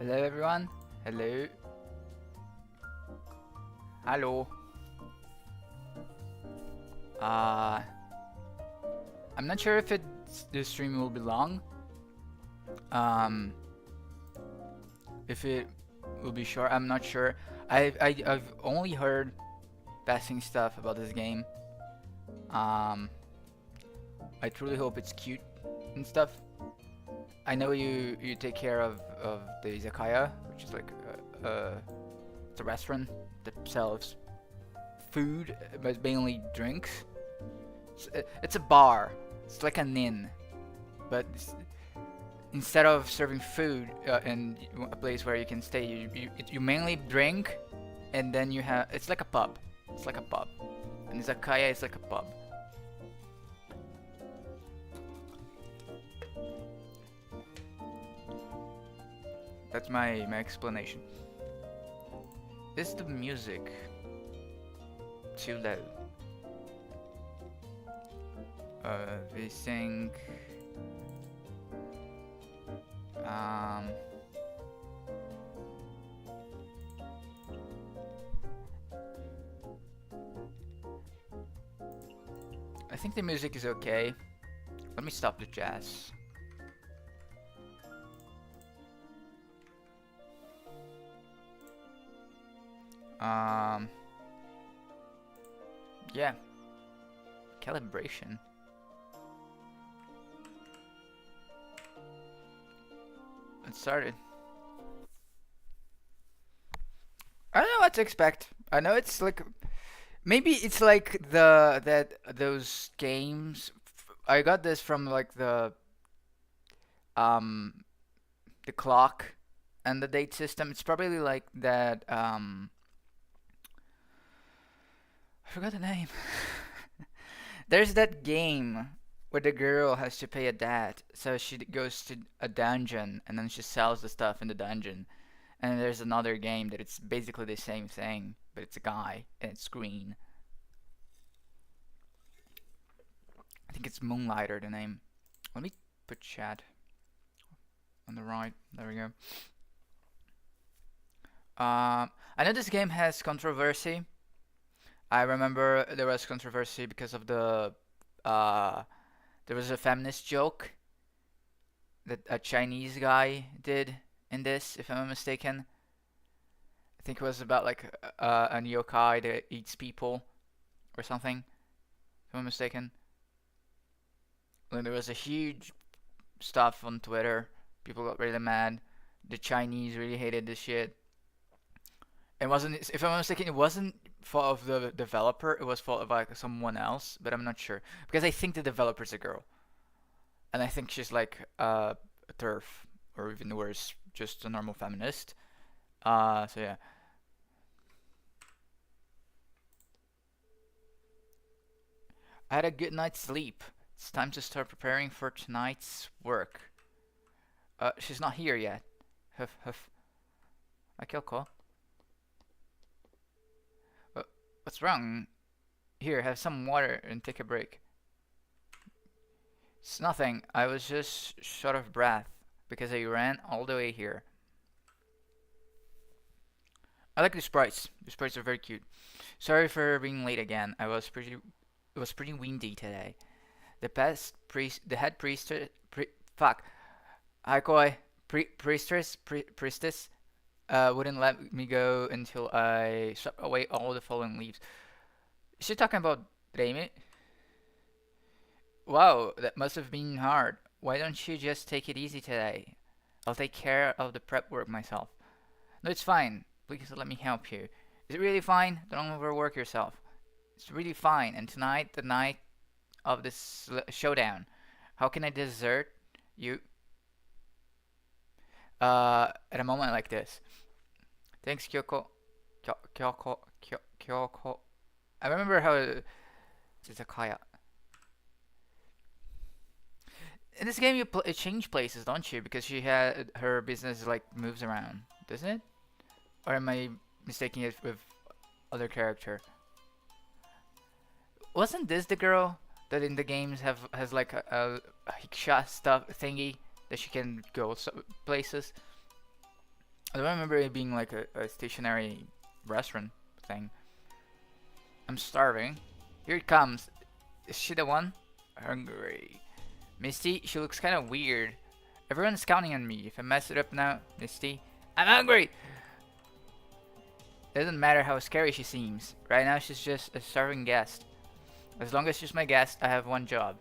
Hello everyone. Hello. Hello. Uh, I'm not sure if the stream will be long. Um, if it will be short, I'm not sure. I've only heard passing stuff about this game. Um, I truly hope it's cute and stuff. I know you take care of the Izakaya, which is like it's a restaurant that sells food, but mainly drinks. It's a bar. It's like an inn, but instead of serving food in a place where you can stay, you mainly drink, and then you have it's like a pub. It's like a pub, and Izakaya is like a pub. That's my explanation. Is the music too low? We think I think the music is okay. Let me stop the jazz. Yeah. Calibration. It started. I don't know what to expect. I know it's like maybe it's like those games. I got this from like um the clock and the date system. It's probably like that I forgot the name. There's that game where the girl has to pay a debt, so she goes to a dungeon and then she sells the stuff in the dungeon. And there's another game that it's basically the same thing, but it's a guy and it's green. I think it's Moonlighter, the name. Let me put chat on the right. There we go. I know this game has controversy. I remember there was controversy because of there was a feminist joke that a Chinese guy did in this, if I'm not mistaken. I think it was about like an yokai that eats people or something, if I'm not mistaken. When there was a huge stuff on Twitter, people got really mad. The Chinese really hated this shit. It wasn't, if I'm not mistaken, it wasn't fault of the developer. It was fault of like someone else, but I'm not sure because I think the developer's a girl, and I think she's like a TERF or even worse, just a normal feminist. So yeah. I had a good night's sleep. It's time to start preparing for tonight's work. She's not here yet. Huff huff. Akilko. What's wrong? Here, have some water and take a break. It's nothing. I was just short of breath because I ran all the way here. I like the sprites. The sprites are very cute. Sorry for being late again. It was pretty windy today. The head priestess, fuck, Haikoi, priestess, wouldn't let me go until I swept away all the fallen leaves. Is she talking about Reime? Wow, that must have been hard. Why don't you just take it easy today? I'll take care of the prep work myself. No, it's fine. Please let me help you. Is it really fine? Don't overwork yourself. It's really fine. And tonight, the night of this showdown, how can I desert you at a moment like this? Thanks, Kyoko. Kyoko. I remember how Izakaya. In this game, you change places, don't you? Because she had her business like moves around, doesn't it? Or am I mistaking it with other character? Wasn't this the girl that in the games has like a hiksha stuff thingy that she can go places? I don't remember it being like a stationary restaurant thing. I'm starving. Here it comes. Is she the one? Hungry. Misty, she looks kind of weird. Everyone's counting on me. If I mess it up now, Misty, I'm hungry! Doesn't matter how scary she seems. Right now she's just a starving guest. As long as she's my guest, I have one job.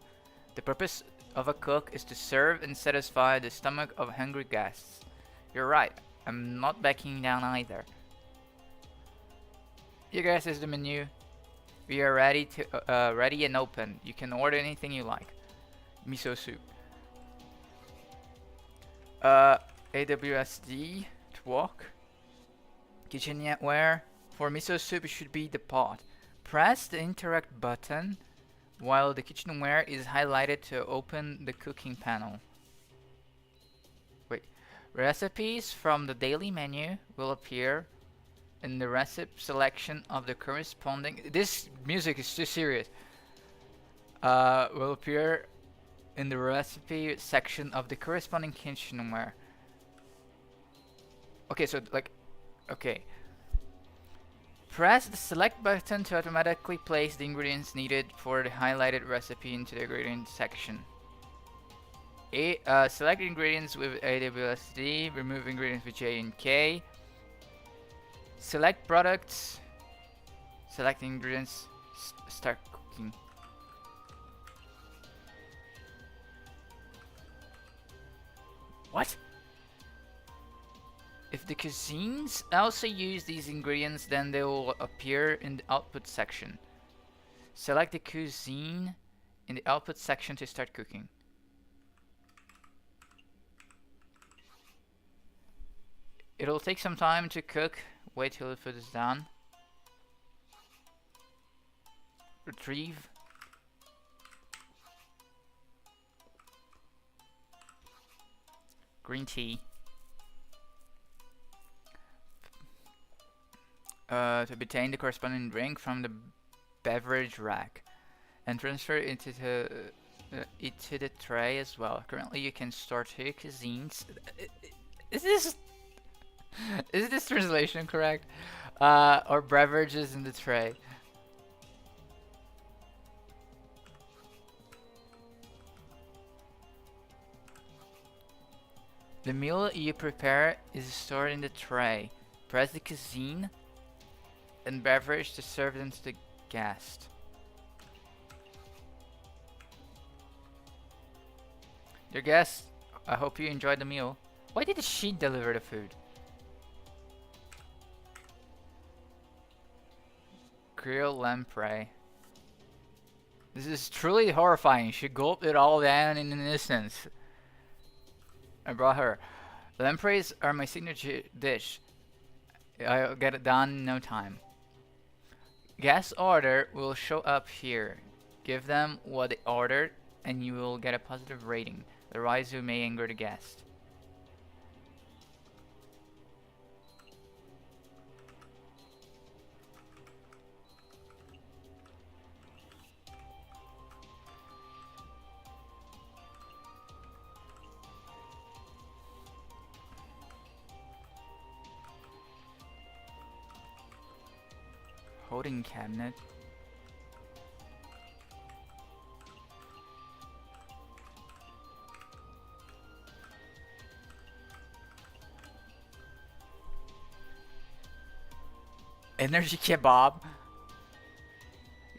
The purpose of a cook is to serve and satisfy the stomach of hungry guests. You're right. I'm not backing down either. Here guys is the menu. We are ready and open. You can order anything you like. Miso soup. AWSD to walk. Kitchenware. For miso soup, it should be the pot. Press the interact button while the kitchenware is highlighted to open the cooking panel. Wait. Recipes from the daily menu will appear in the recipe selection of the corresponding. This music is too serious. Will appear in the recipe section of the corresponding kitchenware. Okay, so like, okay. Press the select button to automatically place the ingredients needed for the highlighted recipe into the ingredient section. Select ingredients with AWSD, remove ingredients with J and K. Select products, select ingredients, start cooking. What? If the cuisines also use these ingredients, then they will appear in the output section. Select the cuisine in the output section to start cooking. It'll take some time to cook. Wait till the food is done. Retrieve. Green tea. To obtain the corresponding drink from the beverage rack and transfer it into the tray as well. Currently you can store 2 cuisines. Is this translation correct? Or beverages in the tray. The meal you prepare is stored in the tray. Press the cuisine and beverage to serve them to the guest. Dear guests, I hope you enjoyed the meal. Why did she deliver the food? Grilled lamprey. This is truly horrifying. She gulped it all down in an instant. I brought her. Lampreys are my signature dish. I'll get it done in no time. Guest order will show up here. Give them what they ordered and you will get a positive rating. Otherwise you may anger the guest. Holding cabinet. Energy kebab.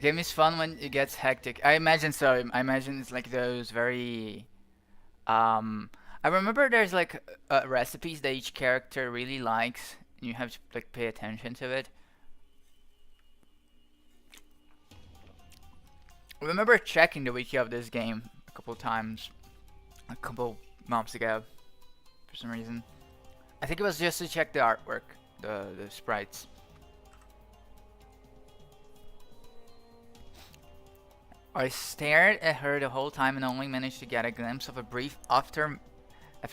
Game is fun when it gets hectic. I imagine so. I imagine it's like those very I remember there's like recipes that each character really likes and you have to like pay attention to it. I remember checking the wiki of this game a couple times, a couple months ago, for some reason. I think it was just to check the artwork, the sprites. I stared at her the whole time and only managed to get a glimpse of a brief after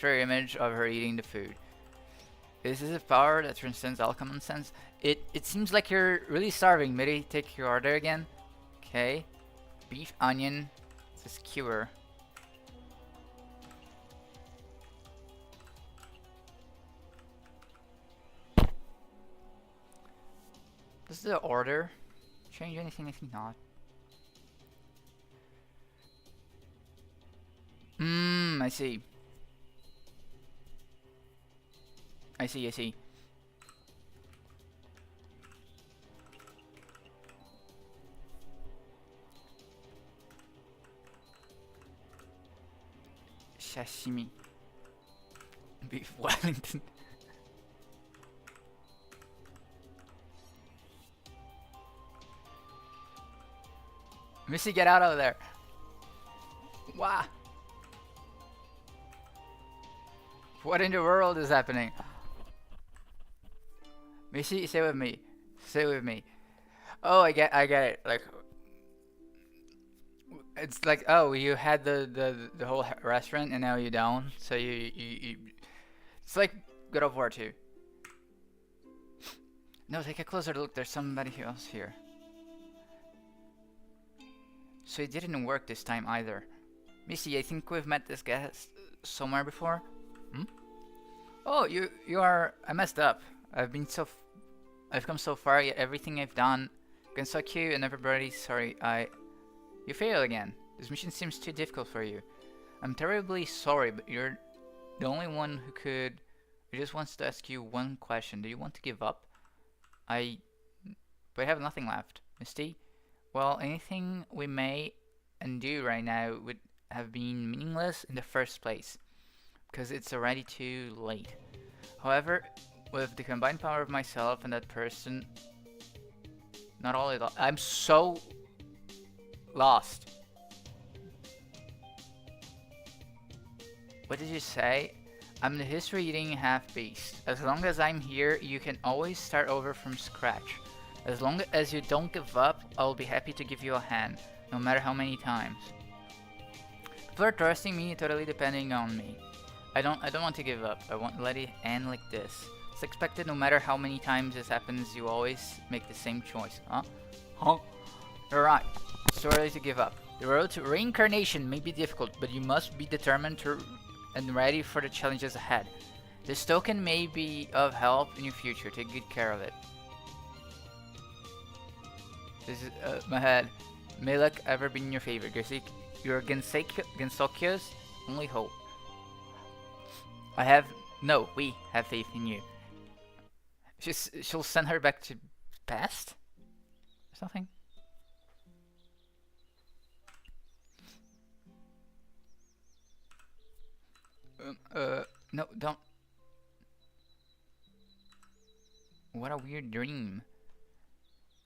image of her eating the food. This is a power that transcends all common sense. It seems like you're really starving. Maybe take your order again. Okay. Beef, onion, this skewer. Does the order change anything? I think not. I see. I see, I see. Sashimi. Beef Wellington. Missy, get out of there. Wow. What in the world is happening? Missy, stay with me. Stay with me. Oh, I get it. Like, it's like, oh, you had the whole restaurant and now you don't. So you it's like God of War 2. No, take a closer look. There's somebody else here. So it didn't work this time either. Missy, I think we've met this guy somewhere before. Hmm? Oh, you are. I messed up. I've come so far. Yet everything I've done against you and everybody. Sorry, you failed again. This mission seems too difficult for you. I'm terribly sorry, but you're the only one who could. I just wants to ask you one question. Do you want to give up? But I have nothing left, Misty. Well, anything we may undo right now would have been meaningless in the first place, because it's already too late. However, with the combined power of myself and that person, not only I'm so lost. What did you say? I'm the history-eating half-beast. As long as I'm here, you can always start over from scratch. As long as you don't give up, I'll be happy to give you a hand, no matter how many times. People are trusting me, totally depending on me. I don't want to give up. I won't let it end like this. It's expected no matter how many times this happens, you always make the same choice. Huh? Huh? You're right. It's too early to give up. The road to reincarnation may be difficult, but you must be determined and ready for the challenges ahead. This token may be of help in your future. Take good care of it. This is my head. May luck ever be in your favor. You're Gensokyo's only hope. We have faith in you. She'll send her back to past? Or something? No, don't. What a weird dream.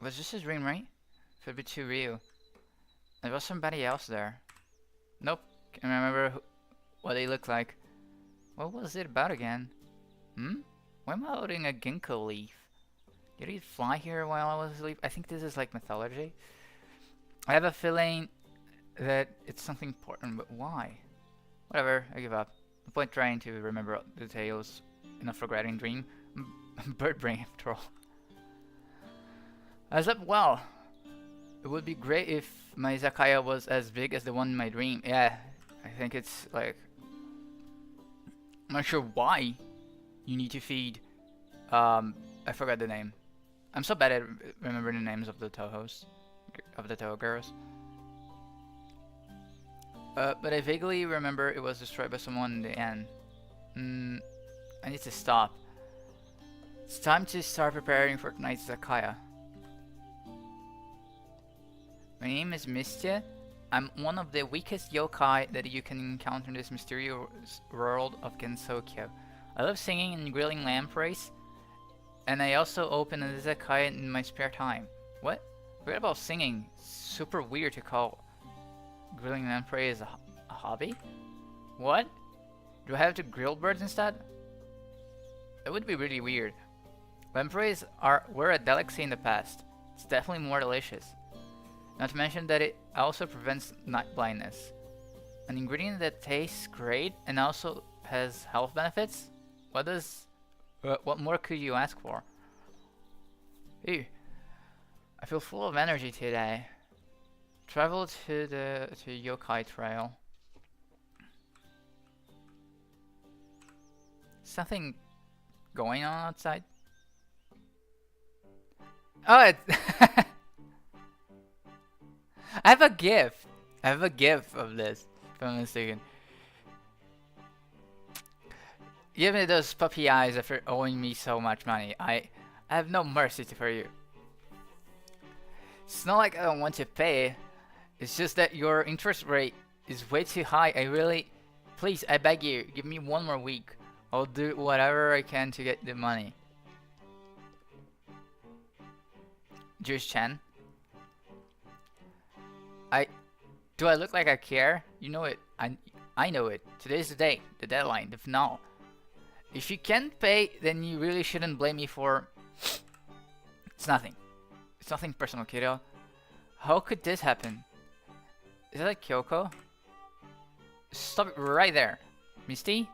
Was this a dream, right? Could be too real. There was somebody else there. Nope, can't remember what they looked like. What was it about again? Why am I holding a ginkgo leaf? Did it fly here while I was asleep? I think this is like mythology. I have a feeling that it's something important, but why? Whatever, I give up. No point trying to remember details in a forgotten dream. Bird brain, after all. I slept well. It would be great if my Izakaya was as big as the one in my dream. Yeah, I think it's like... I'm not sure why you need to feed... I forgot the name. I'm so bad at remembering the names of the Touhous. Of the Touhou girls. But I vaguely remember it was destroyed by someone in the end. I need to stop. It's time to start preparing for tonight's Izakaya. My name is Mystia. I'm one of the weakest yokai that you can encounter in this mysterious world of Gensokyo. I love singing and grilling lampreys, and I also open an izakaya in my spare time. What? Forget about singing. Super weird to call grilling lampreys a hobby? What? Do I have to grill birds instead? That would be really weird. Lampreys were a delicacy in the past. It's definitely more delicious. Not to mention that it also prevents night blindness. An ingredient that tastes great and also has health benefits? What more could you ask for? Ew. I feel full of energy today. Travel to the Yokai Trail. Something going on outside? Oh, it's I have a GIF. I have a GIF of this, if I'm not mistaken. Give me those puppy eyes after owing me so much money. I have no mercy for you. It's not like I don't want to pay. It's just that your interest rate is way too high. I really... Please, I beg you, give me 1 more week. I'll do whatever I can to get the money. Juice Chen. Do I look like I care? You know it. I know it. Today's the day, the deadline, the finale. If you can't pay, then you really shouldn't blame me for... It's nothing. It's nothing personal, kiddo. How could this happen? Is that like Kyoko? Stop it right there. Misty?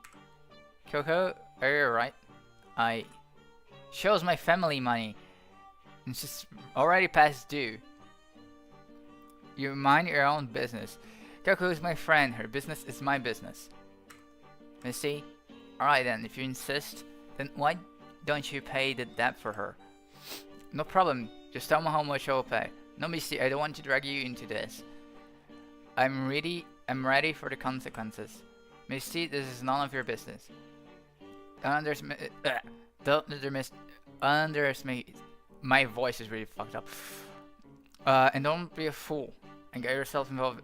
Kyoko, are you alright? Shows my family money. It's just already past due. You mind your own business. Kyoko is my friend. Her business is my business. Misty? Alright then, if you insist, then why don't you pay the debt for her? No problem. Just tell me how much I'll pay. No, Misty, I don't want to drag you into this. I'm ready for the consequences. Misty, this is none of your business. Don't underestimate. My voice is really fucked up. And don't be a fool and get yourself involved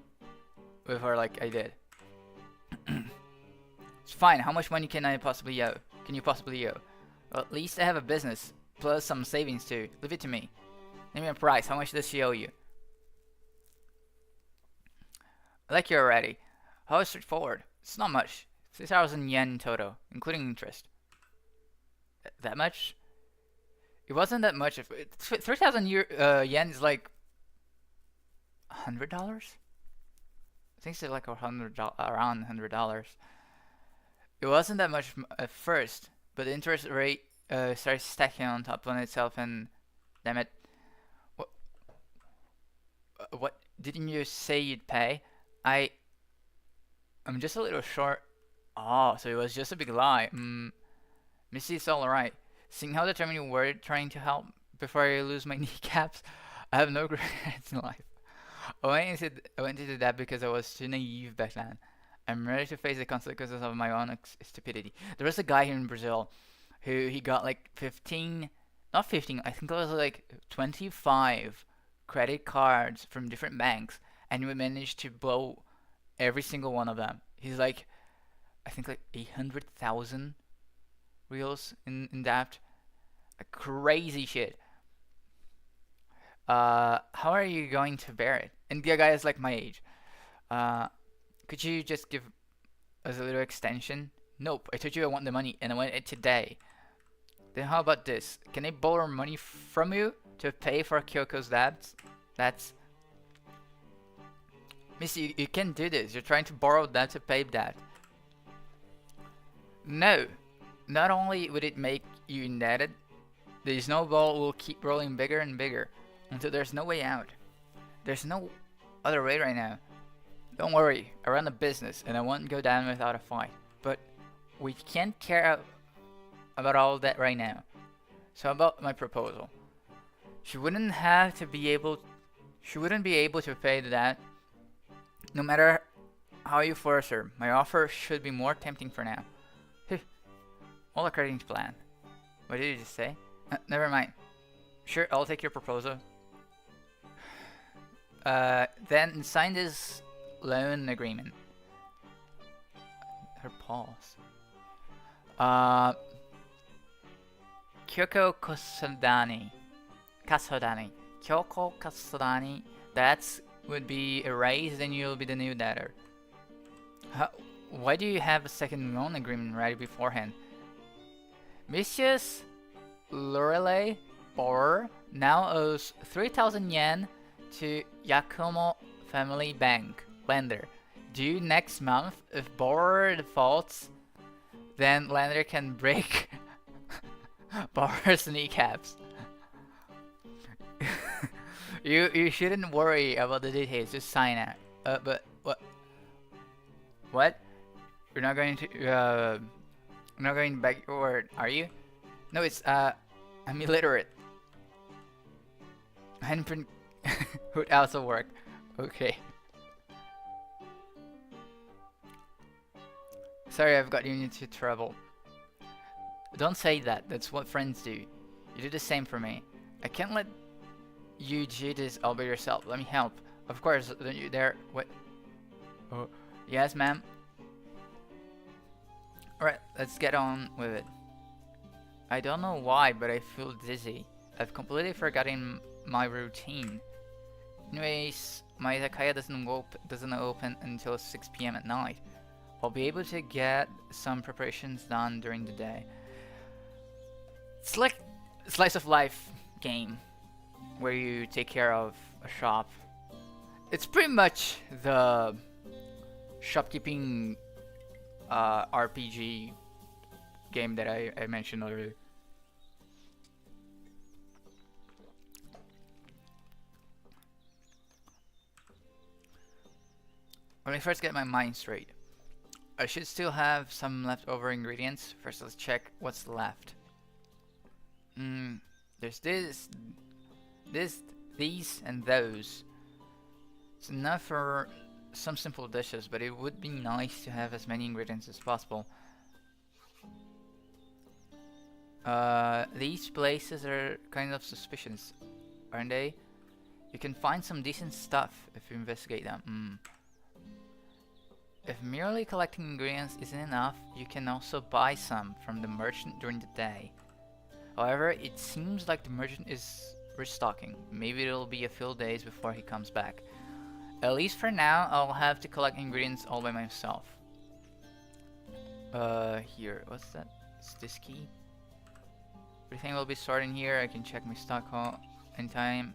with her like I did. It's fine. How much money can you possibly owe? Well, at least I have a business plus some savings too. Leave it to me. Name me a price. How much does she owe you? Like you already. How straightforward. It's not much. 3,000 yen in total, including interest. That much? It wasn't that much. 3,000 yen is like $100. I think it's like around $100. It wasn't that much at first, but the interest rate starts stacking on top on itself, and damn it. What didn't you say you'd pay? I'm just a little short. Oh, so it was just a big lie. Missy, it's alright. Seeing how determined you were trying to help before I lose my kneecaps, I have no regrets in life. I went into that because I was too naive back then. I'm ready to face the consequences of my own stupidity. There was a guy here in Brazil who he got like 15, not 15, I think it was like 25 credit cards from different banks, and we managed to blow every single one of them. He's like, I think like 800,000 reals in debt. Like crazy shit. How are you going to bear it? And the guy is like my age. Could you just give us a little extension? Nope, I told you I want the money and I want it today. Then how about this? Can I borrow money from you to pay for Kyoko's debts? Missy, you can't do this. You're trying to borrow that to pay that. No. Not only would it make you indebted, the snowball will keep rolling bigger and bigger until there's no way out. There's no other way right now. Don't worry, I run a business and I won't go down without a fight. But we can't care about all that right now. So about my proposal. She wouldn't be able to pay the debt no matter how you force her. My offer should be more tempting for now. All according to plan. What did you just say? Never mind. Sure, I'll take your proposal. Then sign this loan agreement. Her pause. Kyoko Kasodani. Kyoko Kasodani. That would be erased, and you'll be the new debtor. Why do you have a second loan agreement ready beforehand? Mistia's Lorelei borrower now owes 3,000 yen to Yakumo Family Bank lender. Due next month. If borrower defaults, then lender can break borrower's kneecaps. You shouldn't worry about the details. Just sign it. But what? What? You're not going to not going back your word, are you? No, it's I'm illiterate. Handprint would also work. Okay. Sorry, I've got you into trouble. Don't say that. That's what friends do. You do the same for me. I can't let you do this all by yourself. Let me help. Of course, don't you dare. What? Oh, yes, ma'am. Alright, let's get on with it. I don't know why, but I feel dizzy. I've completely forgotten my routine. Anyways, my Izakaya doesn't open until 6 p.m. at night. I'll be able to get some preparations done during the day. It's like a slice of life game where you take care of a shop. It's pretty much the shopkeeping RPG game that I mentioned already. Let me first get my mind straight. I should still have some leftover ingredients. First, let's check what's left. There's this, these, and those. It's enough for some simple dishes, but it would be nice to have as many ingredients as possible. These places are kind of suspicious, aren't they? You can find some decent stuff if you investigate them. If merely collecting ingredients isn't enough, you can also buy some from the merchant during the day. However, it seems like the merchant is restocking. Maybe it'll be a few days before he comes back. At least for now, I'll have to collect ingredients all by myself. Here, what's that? Is this key? Everything will be stored in here. I can check my stock anytime.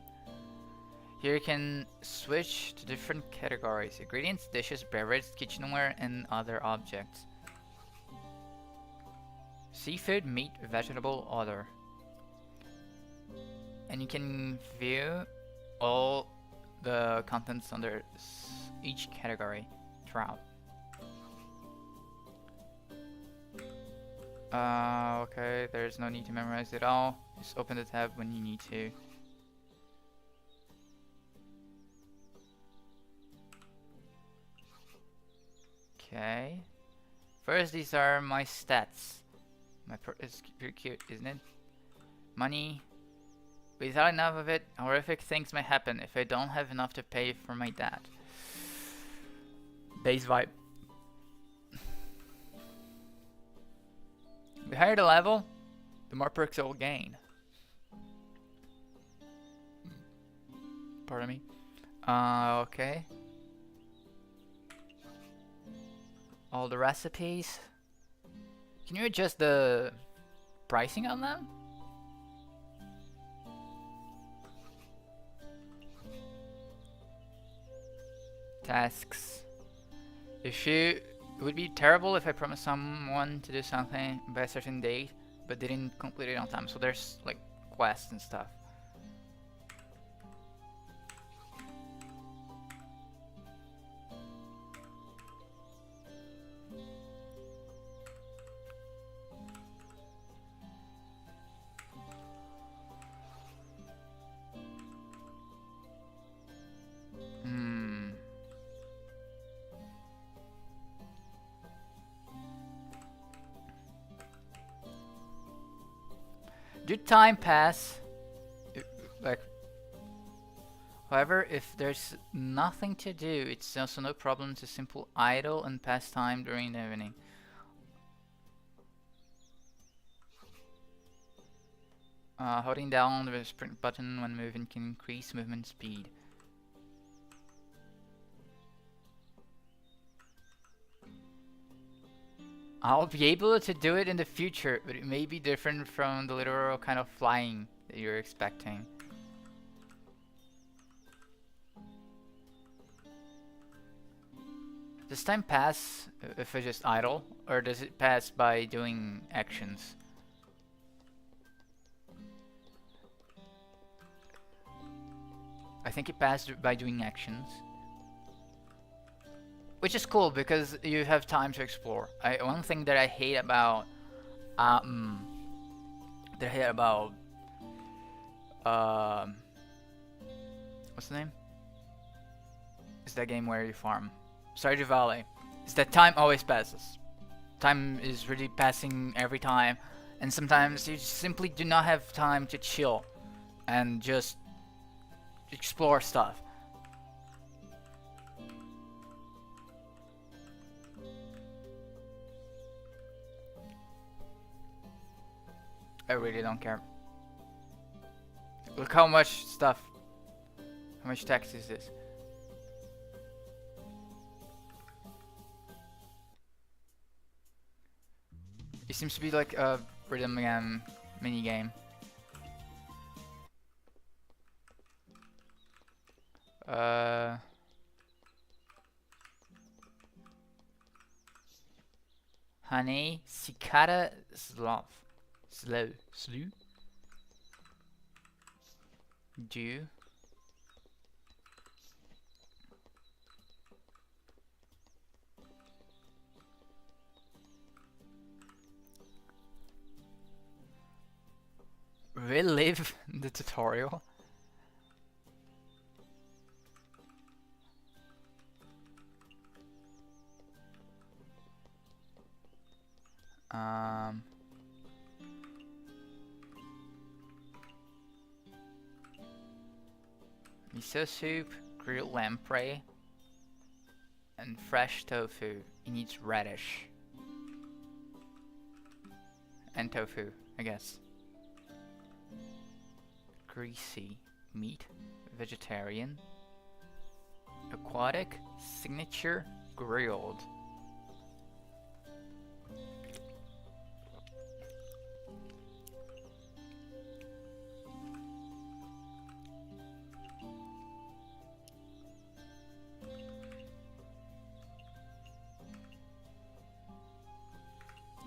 Here you can switch to different categories: ingredients, dishes, beverage, kitchenware, and other objects. Seafood, meat, vegetable, other. And you can view all the contents under each category. Trout. Okay, there's no need to memorize it all. Just open the tab when you need to. Okay. First, these are my stats. It's pretty cute, isn't it? Money. Without enough of it, horrific things may happen if I don't have enough to pay for my dad. Base vibe. The higher the level, the more perks I will gain. Pardon me. Okay. All the recipes. Can you adjust the pricing on them? Tasks. It would be terrible if I promised someone to do something by a certain date, but didn't complete it on time. So there's like quests and stuff. Do time pass? However, if there's nothing to do, it's also no problem to simply idle and pass time during the evening. Holding down the sprint button when moving can increase movement speed. I'll be able to do it in the future, but it may be different from the literal kind of flying that you're expecting. Does time pass if I just idle, or does it pass by doing actions? I think it passed by doing actions. Which is cool because you have time to explore. One thing that I hate about What's the name? It's that game where you farm. Stardew Valley. It's that time always passes. Time is really passing every time, and sometimes you simply do not have time to chill and just explore stuff. I really don't care. Look how much stuff. How much text is this? It seems to be like a rhythm game, mini game. Honey, cicada, slow, slew, dew. Relive the tutorial. Miso soup, grilled lamprey, and fresh tofu. It needs radish. And tofu, I guess. Greasy meat, vegetarian, aquatic, signature, grilled.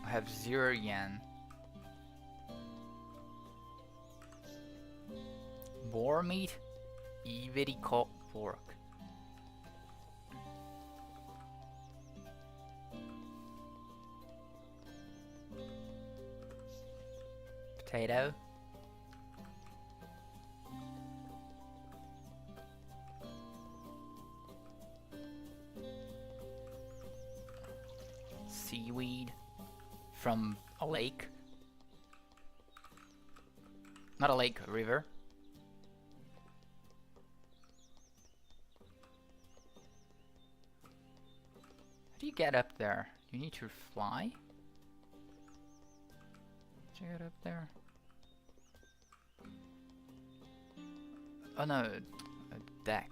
I have 0 yen. Boar meat, very cooked pork. Potato. Seaweed from a lake. Not a lake, a river. How do you get up there? You need to fly? Did you get up there? Oh no, a deck.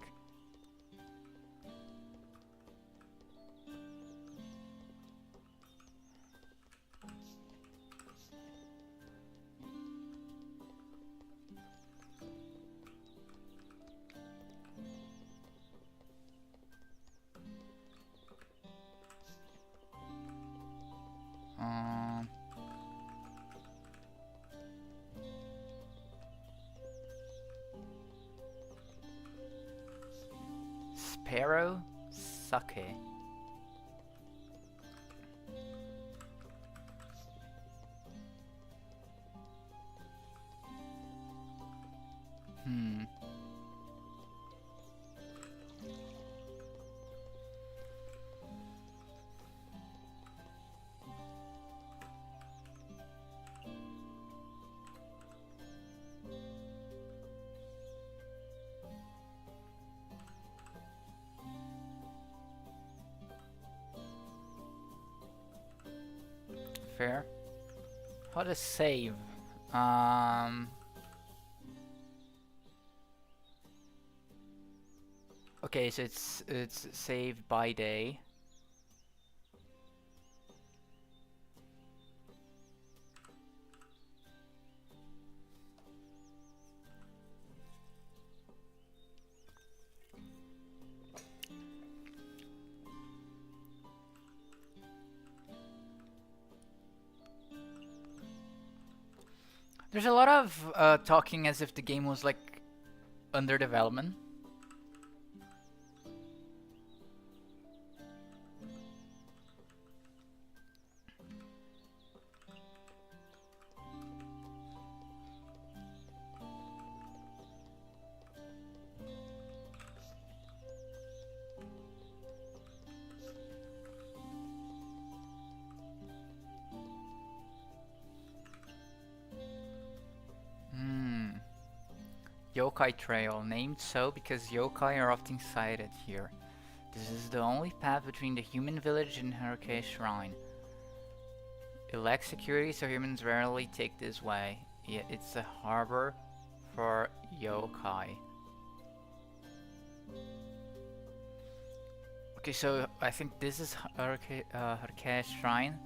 Sparrow sake. Fair. How to save? Okay, so it's saved by day. There's a lot of talking as if the game was like under development. Yokai Trail, named so because yokai are often sighted here. This is the only path between the human village and Haruke Shrine. It lacks security, so humans rarely take this way, yet it's a harbor for yokai. Okay, so I think this is Haruke Shrine.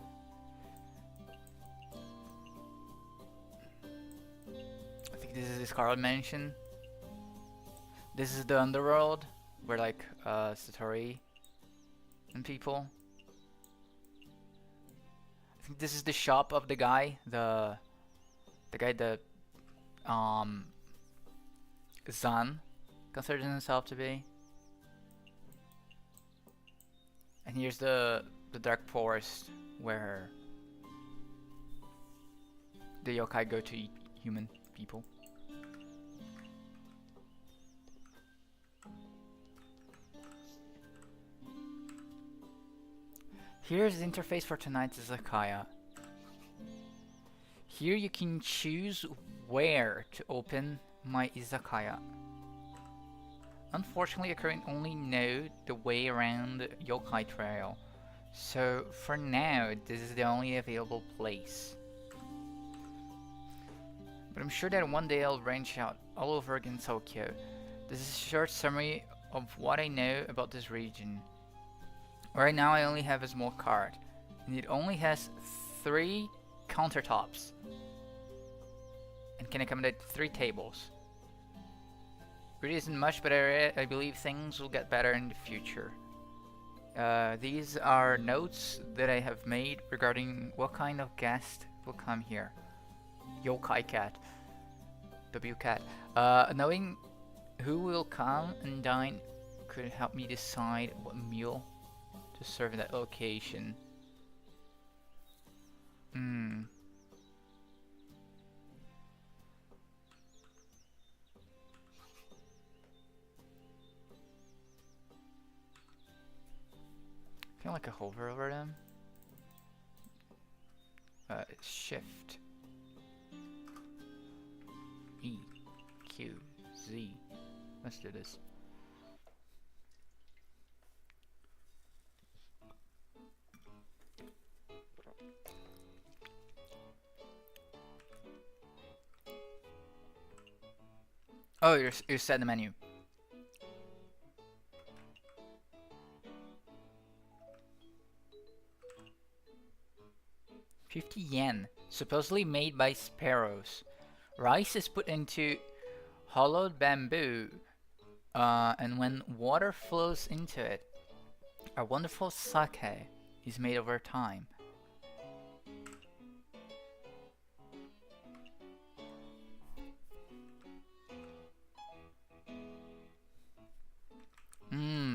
I think this is the Scarlet Mansion. This is the underworld, where like Satori and people. I think this is the shop of the guy, the guy that Zan considers himself to be. And here's the dark forest where the yokai go to eat human people. Here's the interface for tonight's Izakaya. Here you can choose where to open my Izakaya. Unfortunately, I currently only know the way around Yokai Trail, so for now this is the only available place. But I'm sure that one day I'll branch out all over again Tokyo. This is a short summary of what I know about this region. Right now I only have a small card, and it only has 3 countertops and can accommodate 3 tables. Really isn't much, but I believe things will get better in the future. These are notes that I have made regarding what kind of guest will come here. Yokai cat. W cat. Knowing who will come and dine could help me decide what meal to serve in that location. I feel like a hover over them. Shift. E, Q, Z. Let's do this. Oh, you set the menu. $50, supposedly made by sparrows. Rice is put into hollowed bamboo, and when water flows into it, a wonderful sake is made over time.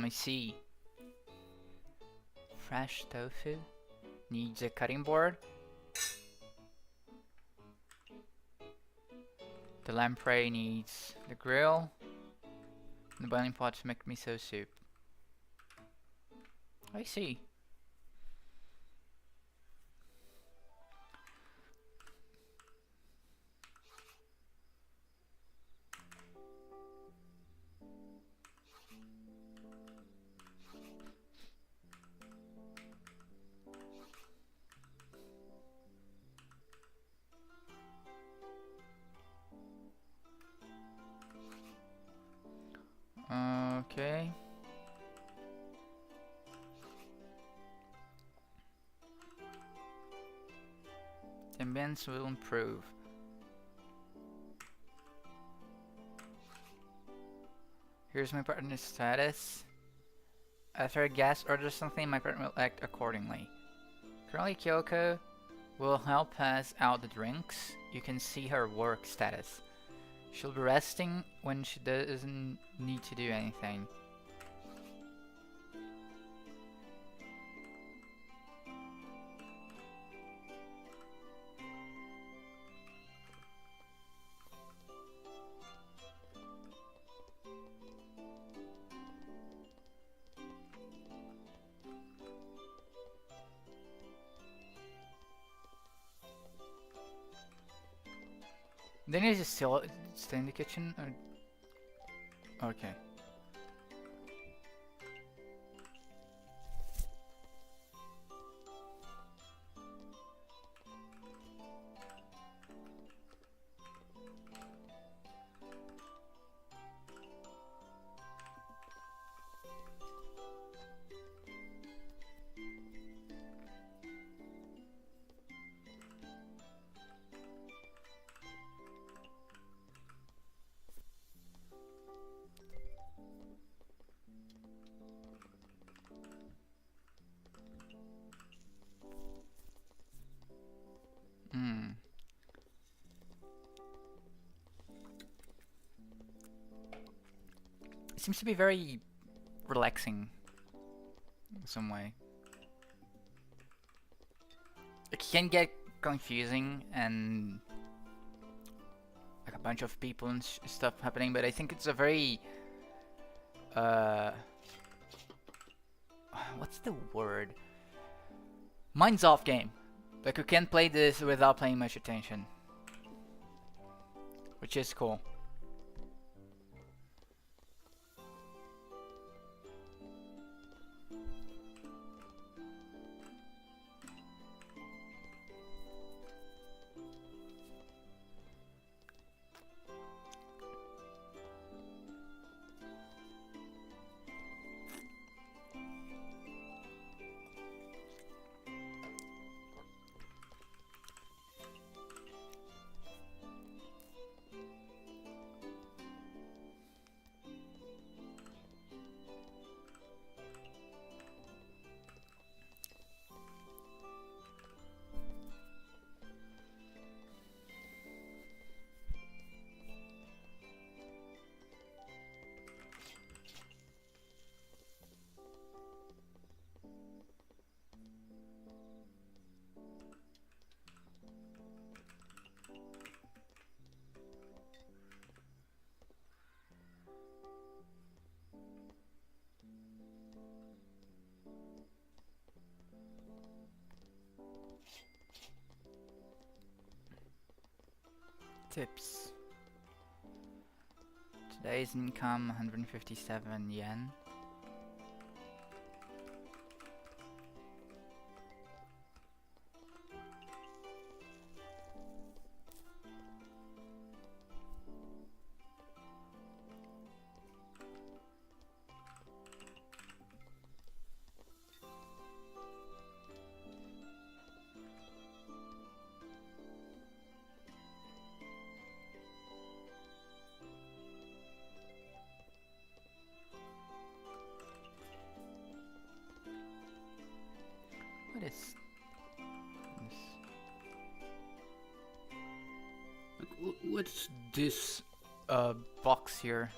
I see. Fresh tofu needs a cutting board. The lamprey needs the grill. And the boiling pot to make miso soup. I see. Okay. The ambience will improve. Here's my partner's status. After a guest orders something, my partner will act accordingly. Currently, Kyoko will help pass out the drinks. You can see her work status. She'll be resting when she doesn't need to do anything. Then you just still stay in the kitchen? Or Okay. Hmm. It seems to be very relaxing in some way. It can get confusing and like a bunch of people and stuff happening, but I think it's a very what's the word? Minds off game. Like you can play this without paying much attention, which is cool. Tips. Today's income 157 yen. What is this? What's this box here?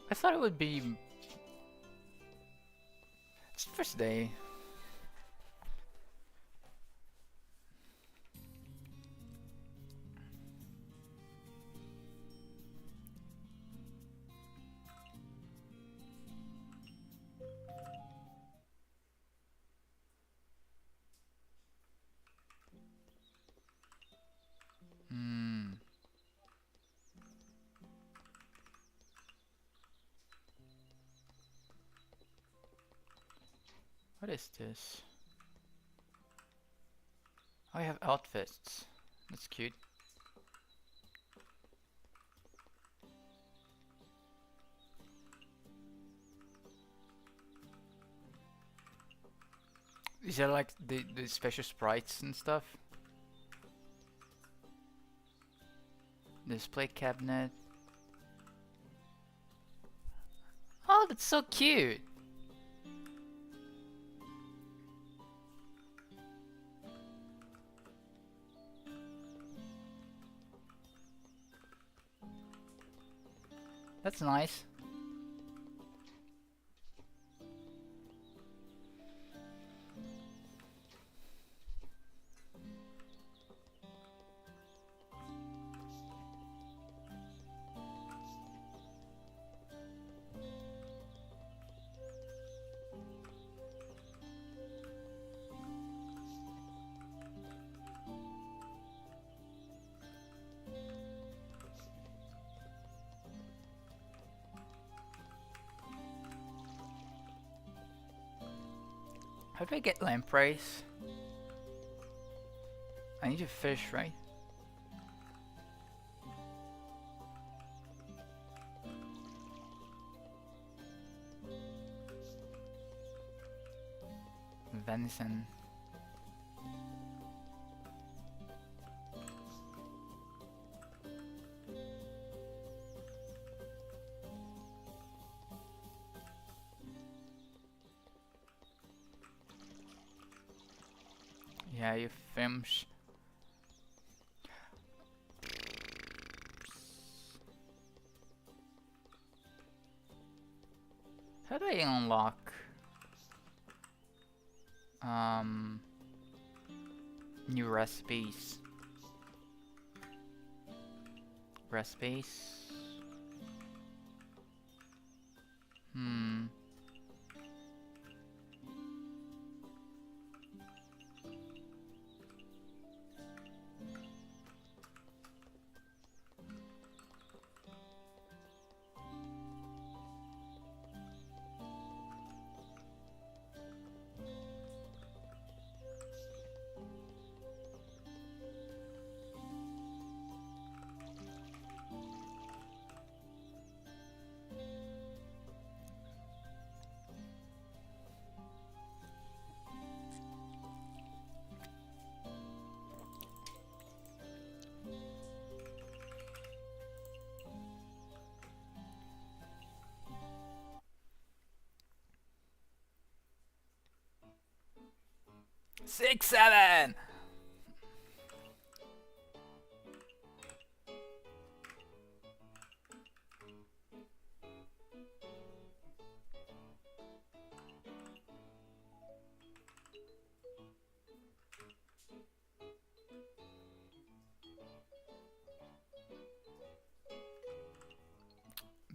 I thought it would be... It's the first day. What is this? Oh, I have outfits. That's cute. Is there like the special sprites and stuff? Display cabinet. Oh, that's so cute! That's nice. How do I get lampreys? I need to fish, right? Venison. Yeah, you fish. How do I unlock new recipes? Recipes. Six, seven.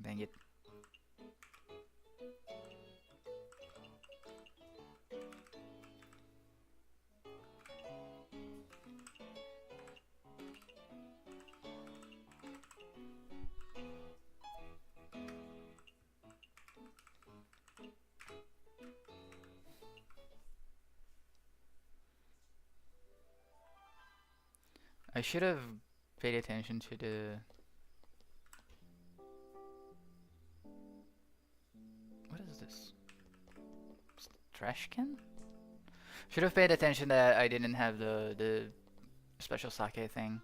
Dang it. I should have paid attention to the... What is this? Trash can? Should have paid attention that I didn't have the special sake thing.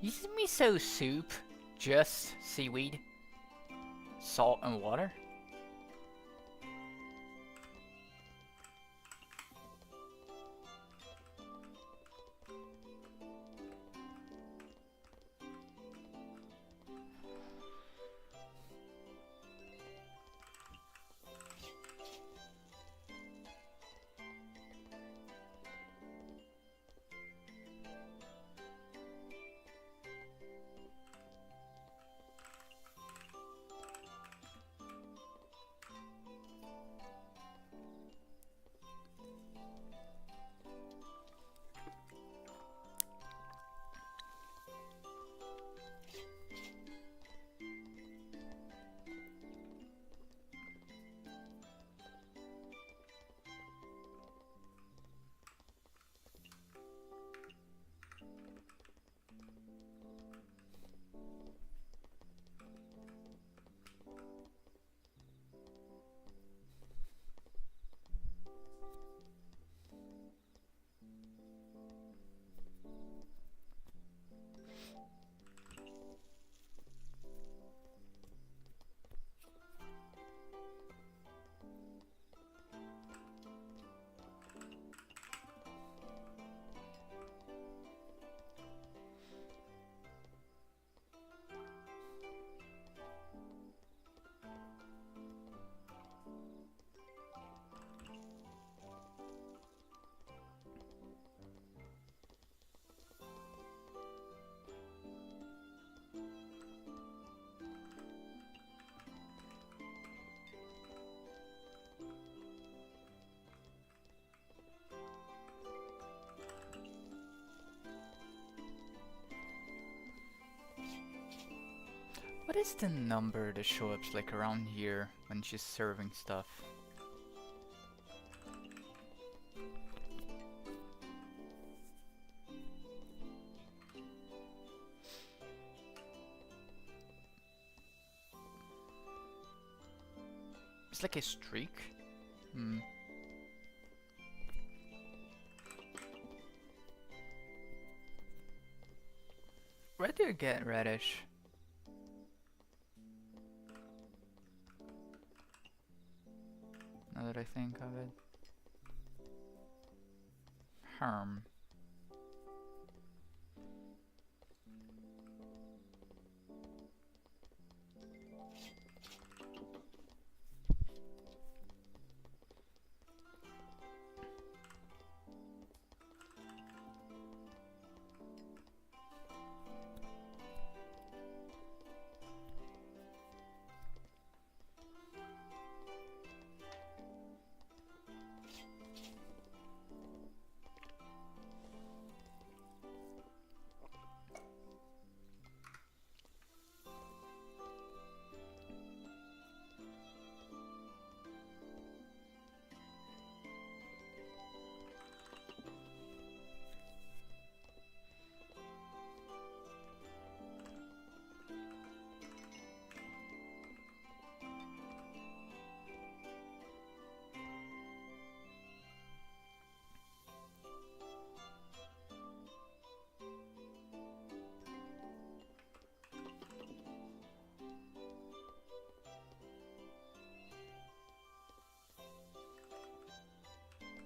Is miso soup just seaweed, salt, and water? What is the number that shows up like around here when she's serving stuff? It's like a streak? Hmm. Where do you get radish? Now that I think of it. Harm.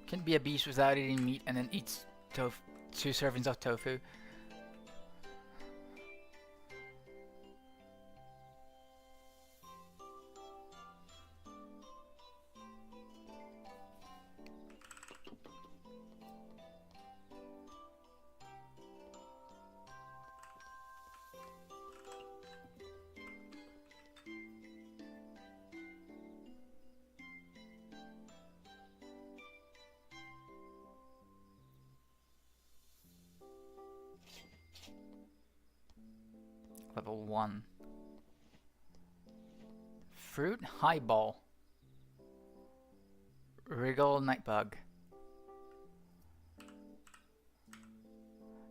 Can't be a beast without eating meat and then eats 2 servings of tofu. Level 1. Fruit Highball. Wriggle Nightbug.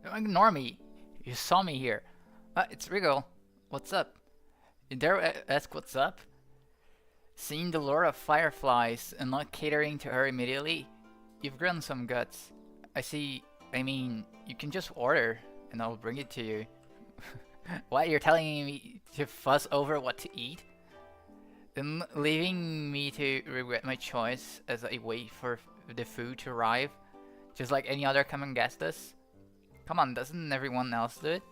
Don't ignore me. You saw me here. It's Wriggle. What's up? You dare ask what's up? Seeing the lure of fireflies and not catering to her immediately? You've grown some guts. I mean, you can just order and I'll bring it to you. What, you're telling me to fuss over what to eat? Then leaving me to regret my choice as I wait for the food to arrive? Just like any other common guest does? Come on, doesn't everyone else do it?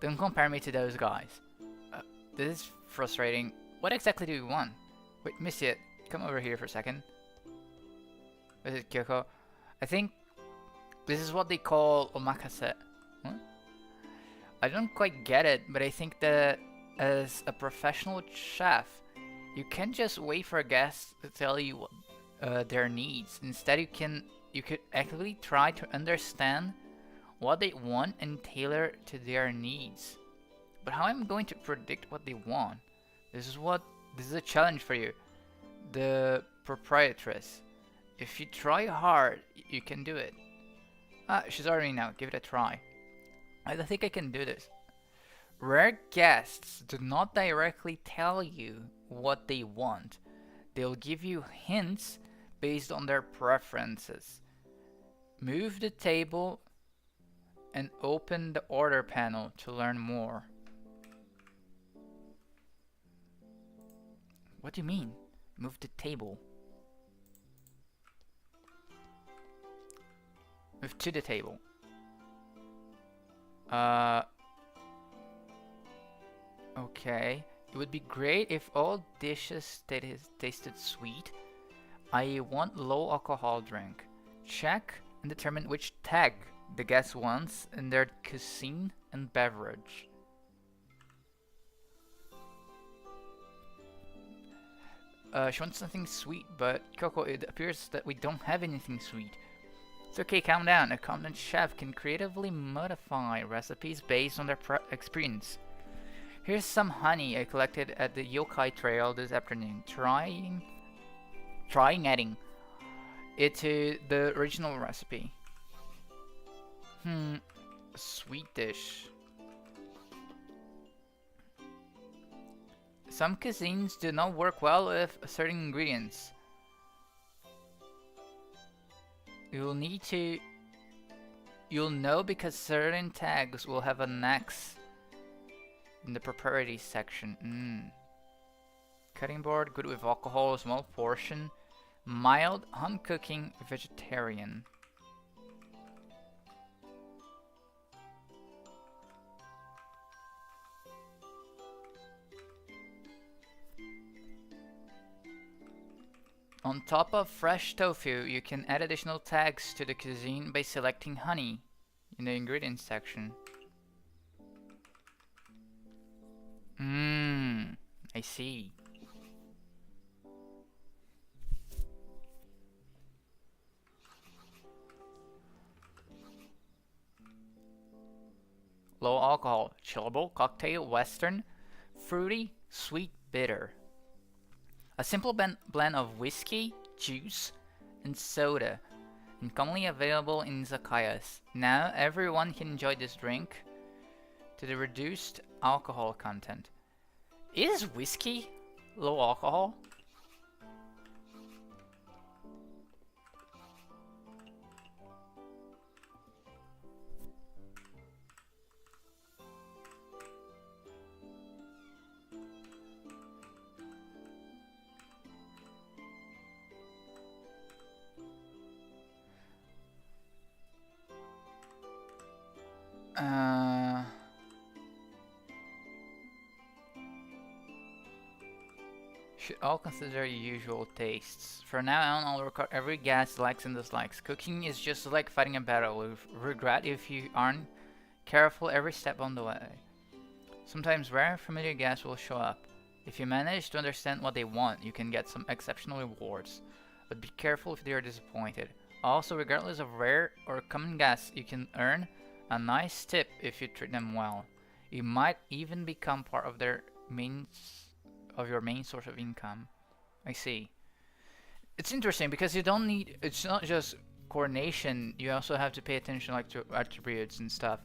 Don't compare me to those guys. This is frustrating. What exactly do you want? Wait, Mystia, come over here for a second. Is it Kyoko? I think this is what they call omakase. Huh? I don't quite get it, but I think that as a professional chef, you can't just wait for a guest to tell you what their needs. Instead, you could actively try to understand what they want and tailor to their needs. But how am I going to predict what they want? This is a challenge for you, the proprietress. If you try hard, you can do it. Ah, she's ordering now. Give it a try. I don't think I can do this. Rare guests do not directly tell you what they want. They'll give you hints based on their preferences. Move the table and open the order panel to learn more. What do you mean? Move the table. Move to the table. Okay. It would be great if all dishes tasted sweet. I want low alcohol drink. Check and determine which tag the guest wants in their cuisine and beverage. She wants something sweet, but Kyoko, it appears that we don't have anything sweet. It's okay, calm down. A competent chef can creatively modify recipes based on their experience. Here's some honey I collected at the yokai trail this afternoon. Trying adding it to the original recipe. A sweet dish. Some cuisines do not work well with certain ingredients. You'll know because certain tags will have an X in the properties section. Cutting board, good with alcohol, small portion, mild, home cooking, vegetarian. On top of fresh tofu, you can add additional tags to the cuisine by selecting honey in the ingredients section. I see. Low alcohol, chillable, cocktail, western, fruity, sweet, bitter. A simple blend of whiskey, juice, and soda, and commonly available in izakayas. Now everyone can enjoy this drink to the reduced alcohol content. Is whiskey low alcohol? Should all consider your usual tastes. From now on, I'll record every guest likes and dislikes. Cooking is just like fighting a battle with regret if you aren't careful every step on the way. Sometimes rare familiar guests will show up. If you manage to understand what they want, you can get some exceptional rewards. But be careful if they are disappointed. Also, regardless of rare or common guests, you can earn a nice tip if you treat them well. You might even become part of their your main source of income. I see. It's interesting because you don't need, it's not just coordination, you also have to pay attention like to attributes and stuff.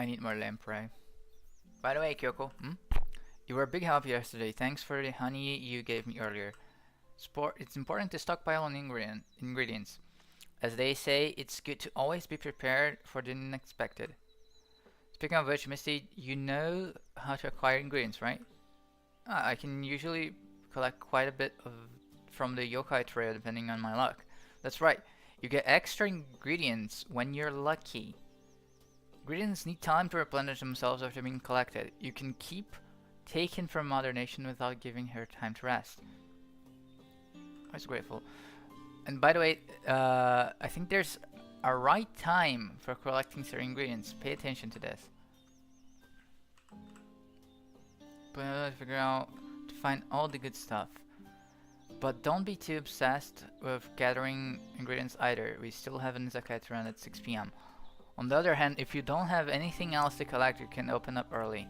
need more lamprey. By the way, Kyoko, you were a big help yesterday. Thanks for the honey you gave me earlier. It's important to stockpile on ingredients. As they say, it's good to always be prepared for the unexpected. Speaking of which, Misty, you know how to acquire ingredients, right? I can usually collect quite a bit from the yokai trail depending on my luck. That's right, you get extra ingredients when you're lucky. Ingredients need time to replenish themselves after being collected. You can keep taking from Mother Nation without giving her time to rest. I was grateful. And by the way, I think there's a right time for collecting certain ingredients. Pay attention to this. But figure out to find all the good stuff. But don't be too obsessed with gathering ingredients either. We still have an Izakaya to run at 6 PM. On the other hand, if you don't have anything else to collect, you can open up early.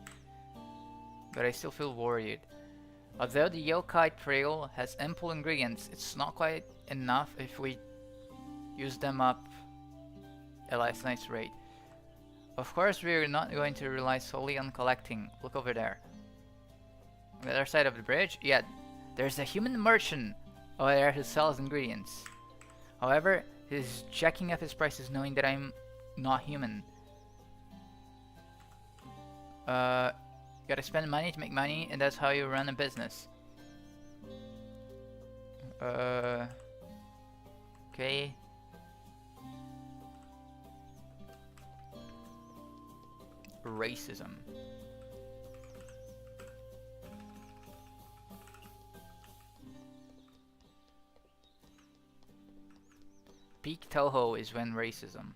But I still feel worried. Although the yokai trail has ample ingredients, it's not quite enough if we use them up at a nice rate. Of course, we're not going to rely solely on collecting. Look over there. On the other side of the bridge, yeah, there's a human merchant over there who sells ingredients. However, he's jacking up his prices knowing that I'm not human. You gotta spend money to make money, and that's how you run a business. Okay. Racism. Peak Touhou is when racism.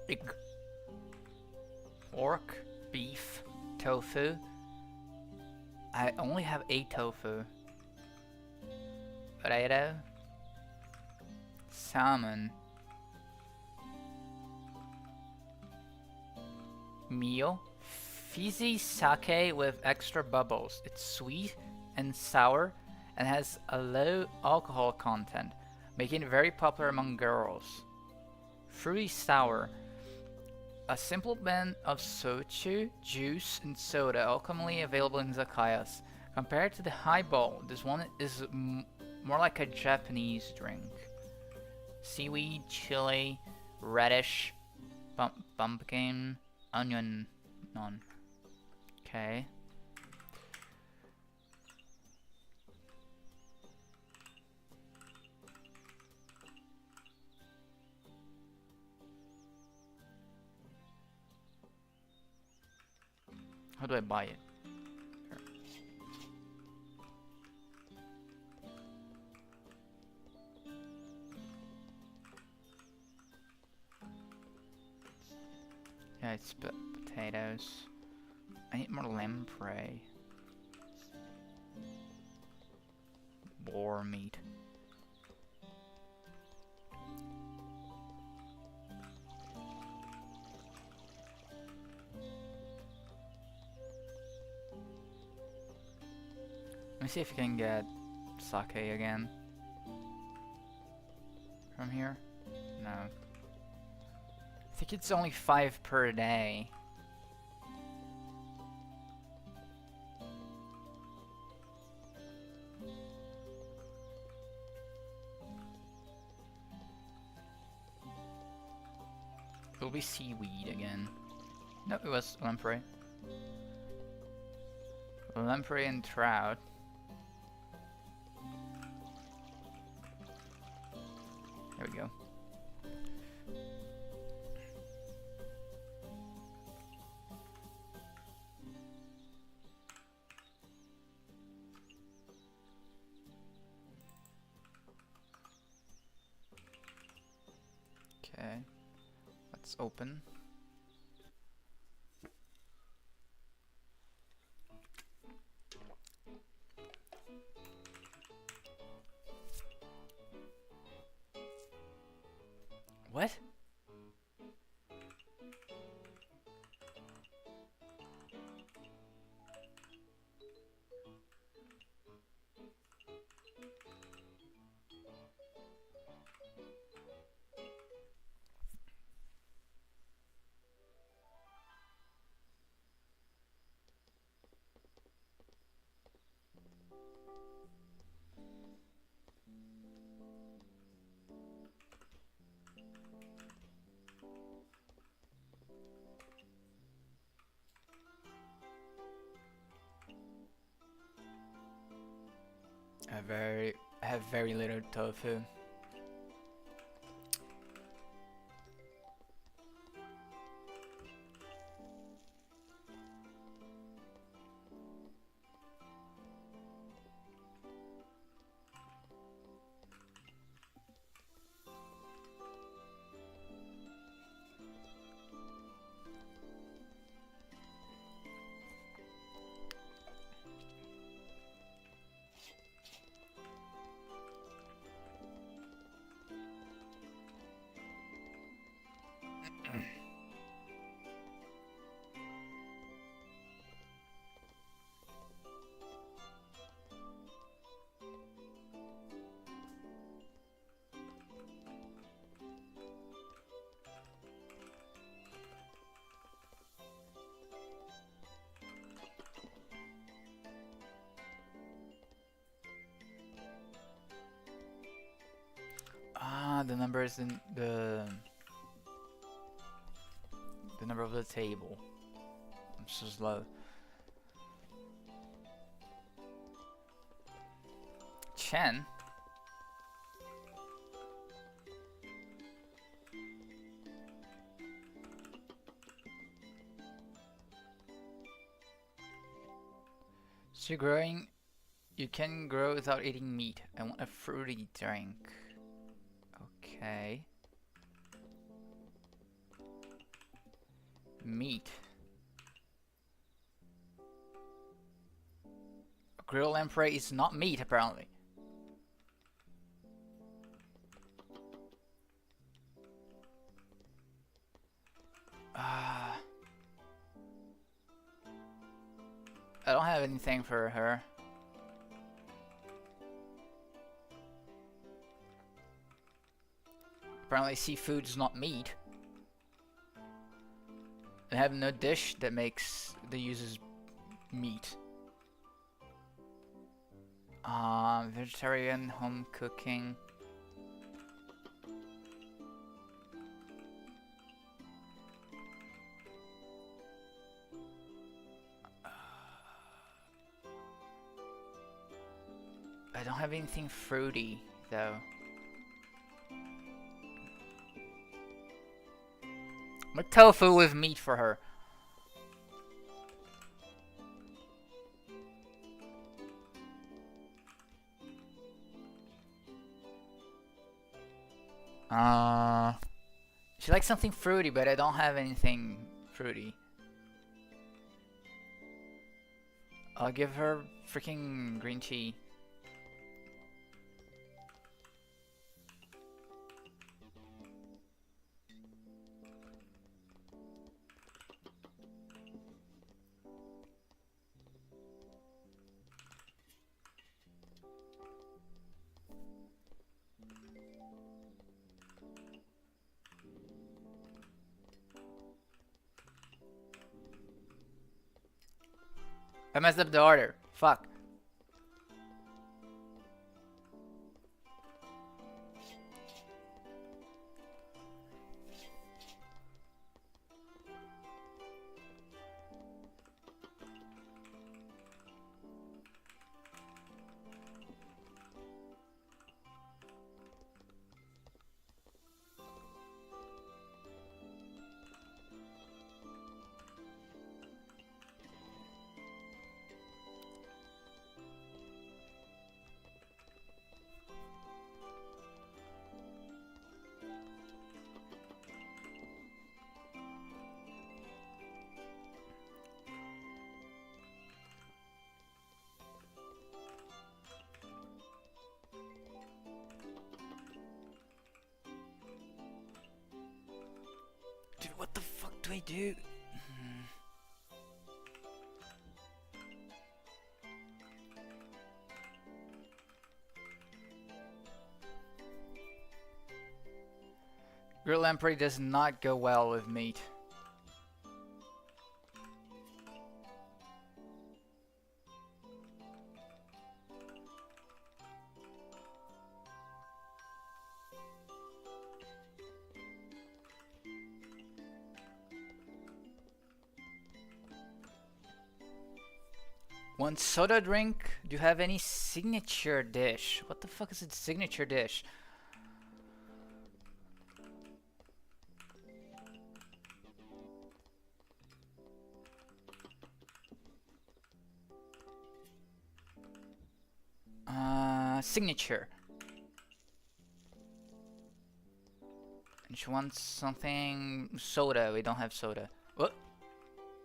Pig, pork, beef, tofu. I only have 8 tofu. Potato, salmon, meal, fizzy sake with extra bubbles. It's sweet and sour and has a low alcohol content, making it very popular among girls. Fruity sour. A simple blend of soju, juice, and soda, all commonly available in izakayas. Compared to the highball, this one is more like a Japanese drink. Seaweed, chili, radish, pumpkin, onion, none. Okay. How do I buy it? Here. Yeah, it's potatoes. I need more lamprey. Boar meat. Let me see if you can get sake again. From here? No. I think it's only 5 per day. It'll be seaweed again. No, it was lamprey. Lamprey and trout. There we go. Okay, let's open. What? I have very little tofu. Ah, the number is in the number of the table. I'm so slow. Chen? So you're growing. You can grow without eating meat. I want a fruity drink. Okay. Meat. Grilled lamprey is not meat, apparently. I don't have anything for her. Apparently seafood is not meat. I have no dish that uses meat. Vegetarian, home cooking. I don't have anything fruity though. But tofu with meat for her. She likes something fruity, but I don't have anything fruity. I'll give her freaking green tea. I messed up the order. Fuck. do I do? Grilled lamprey does not go well with meat. One soda drink? Do you have any signature dish? What the fuck is a signature dish? Signature. And she wants something soda. We don't have soda. What?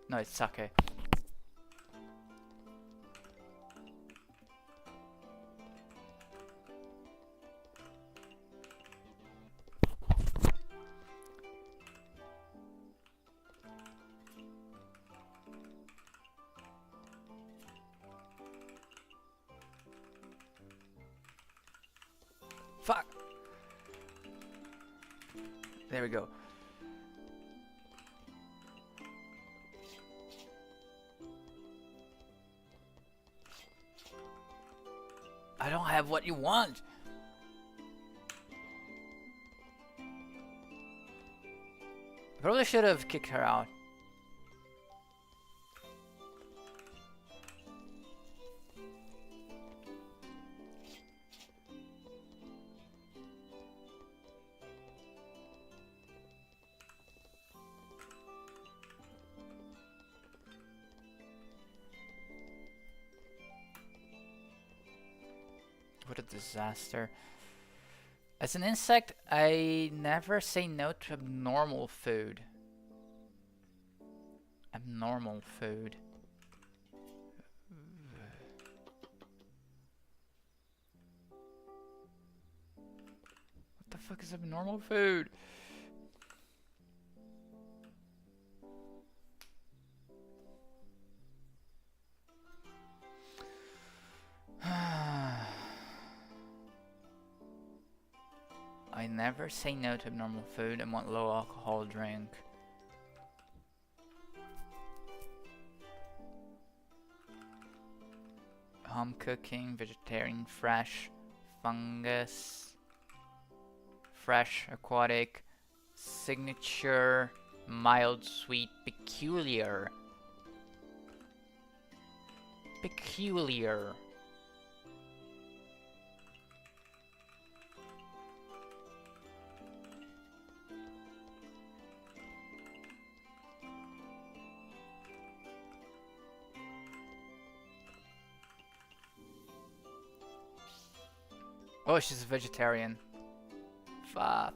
No, it's sake. Fuck! There we go. I don't have what you want! Probably should have kicked her out. What a disaster. As an insect, I never say no to abnormal food. Abnormal food. What the fuck is abnormal food? I never say no to abnormal food and want low alcohol drink. Home cooking, vegetarian, fresh, fungus, fresh, aquatic, signature, mild, sweet, peculiar. Peculiar. Oh, she's a vegetarian. Fuck.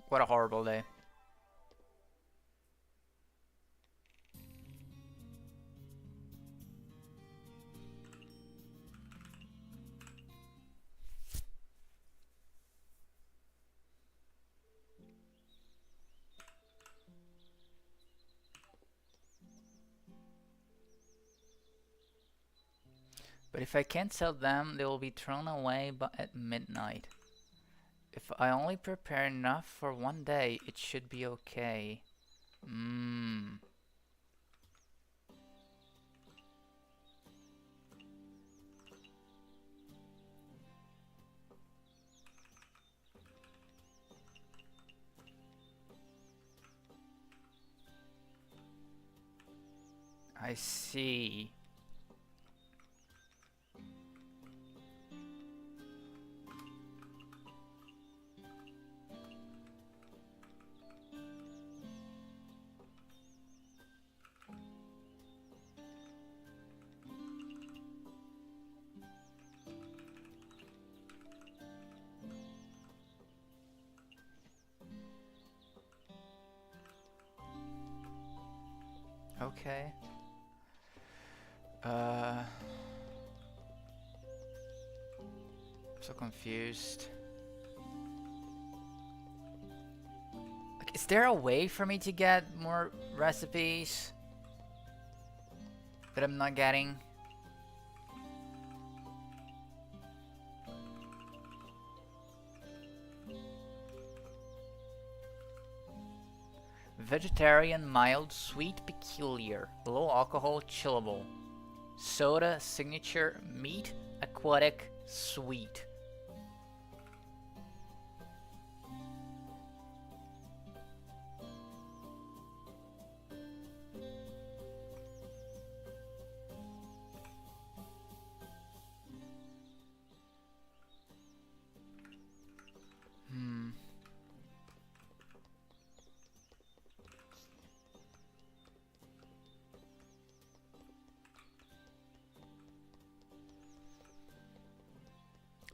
What a horrible day. But if I can't sell them, they will be thrown away at midnight. If I only prepare enough for one day, it should be okay. I see. okay. So confused. Like, is there a way for me to get more recipes that I'm not getting? Vegetarian, mild, sweet, peculiar, low alcohol, chillable. Soda, signature, meat, aquatic, sweet.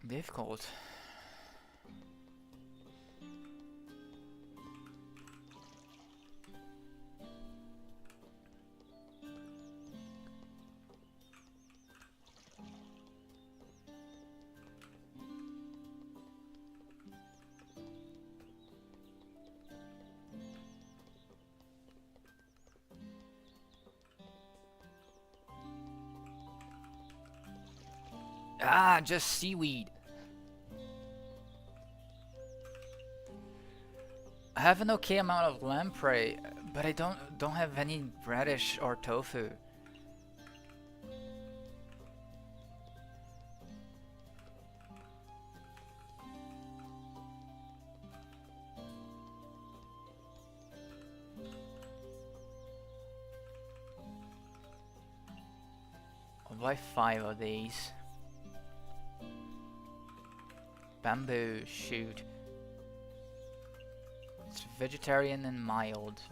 Difficult. Ah, just seaweed. I have an okay amount of lamprey, but I don't have any radish or tofu. I'll buy 5 of these. Bamboo shoot. It's vegetarian and mild.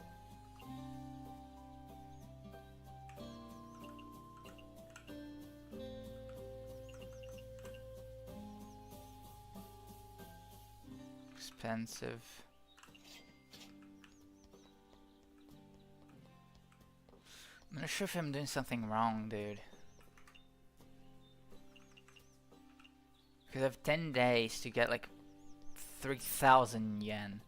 Expensive. I'm not sure if I'm doing something wrong, dude. Because I have 10 days to get like 3,000 yen.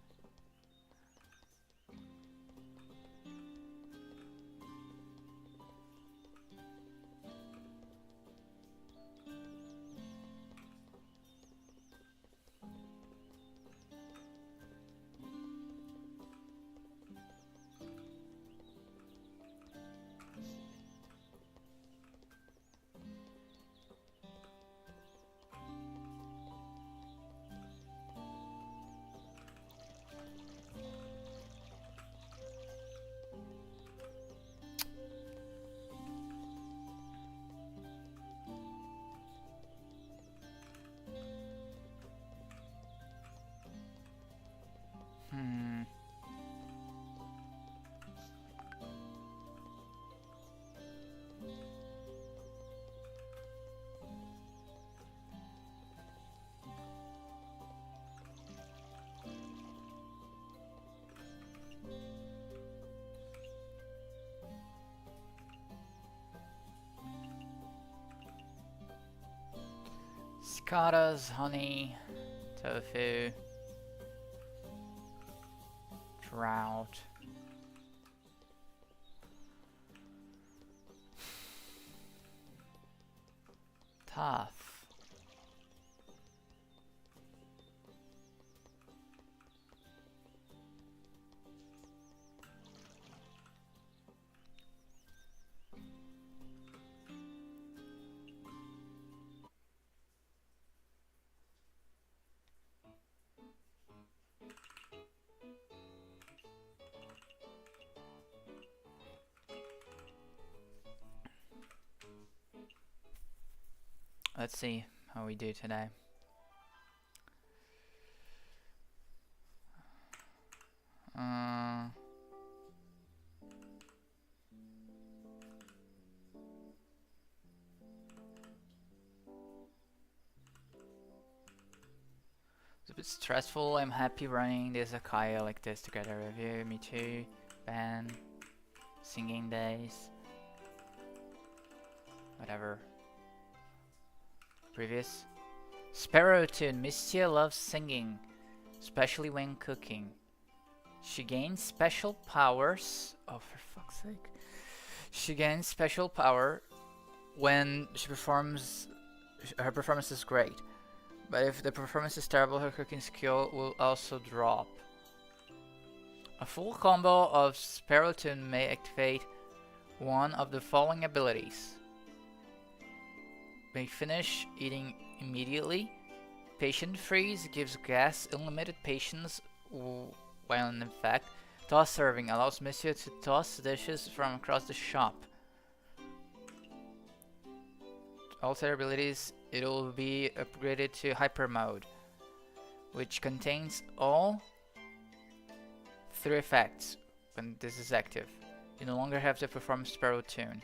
Cicadas, honey, tofu, trout. Tough. Let's see how we do today. It's a bit stressful. I'm happy running the Izakaya like this together with you. Me too. Ben. Singing days. Whatever. Previous. Sparrow tune. Mystia loves singing, especially when cooking. She gains special powers. Oh, for fuck's sake. She gains special power when she performs. Her performance is great. But if the performance is terrible, her cooking skill will also drop. A full combo of Sparrow tune may activate one of the following abilities. May finish eating immediately. Patient freeze gives gas unlimited patience while in effect. Toss serving allows Mystia to toss dishes from across the shop. Alter abilities, it will be upgraded to hyper mode, which contains all 3 effects when this is active. You no longer have to perform Sparrow tune.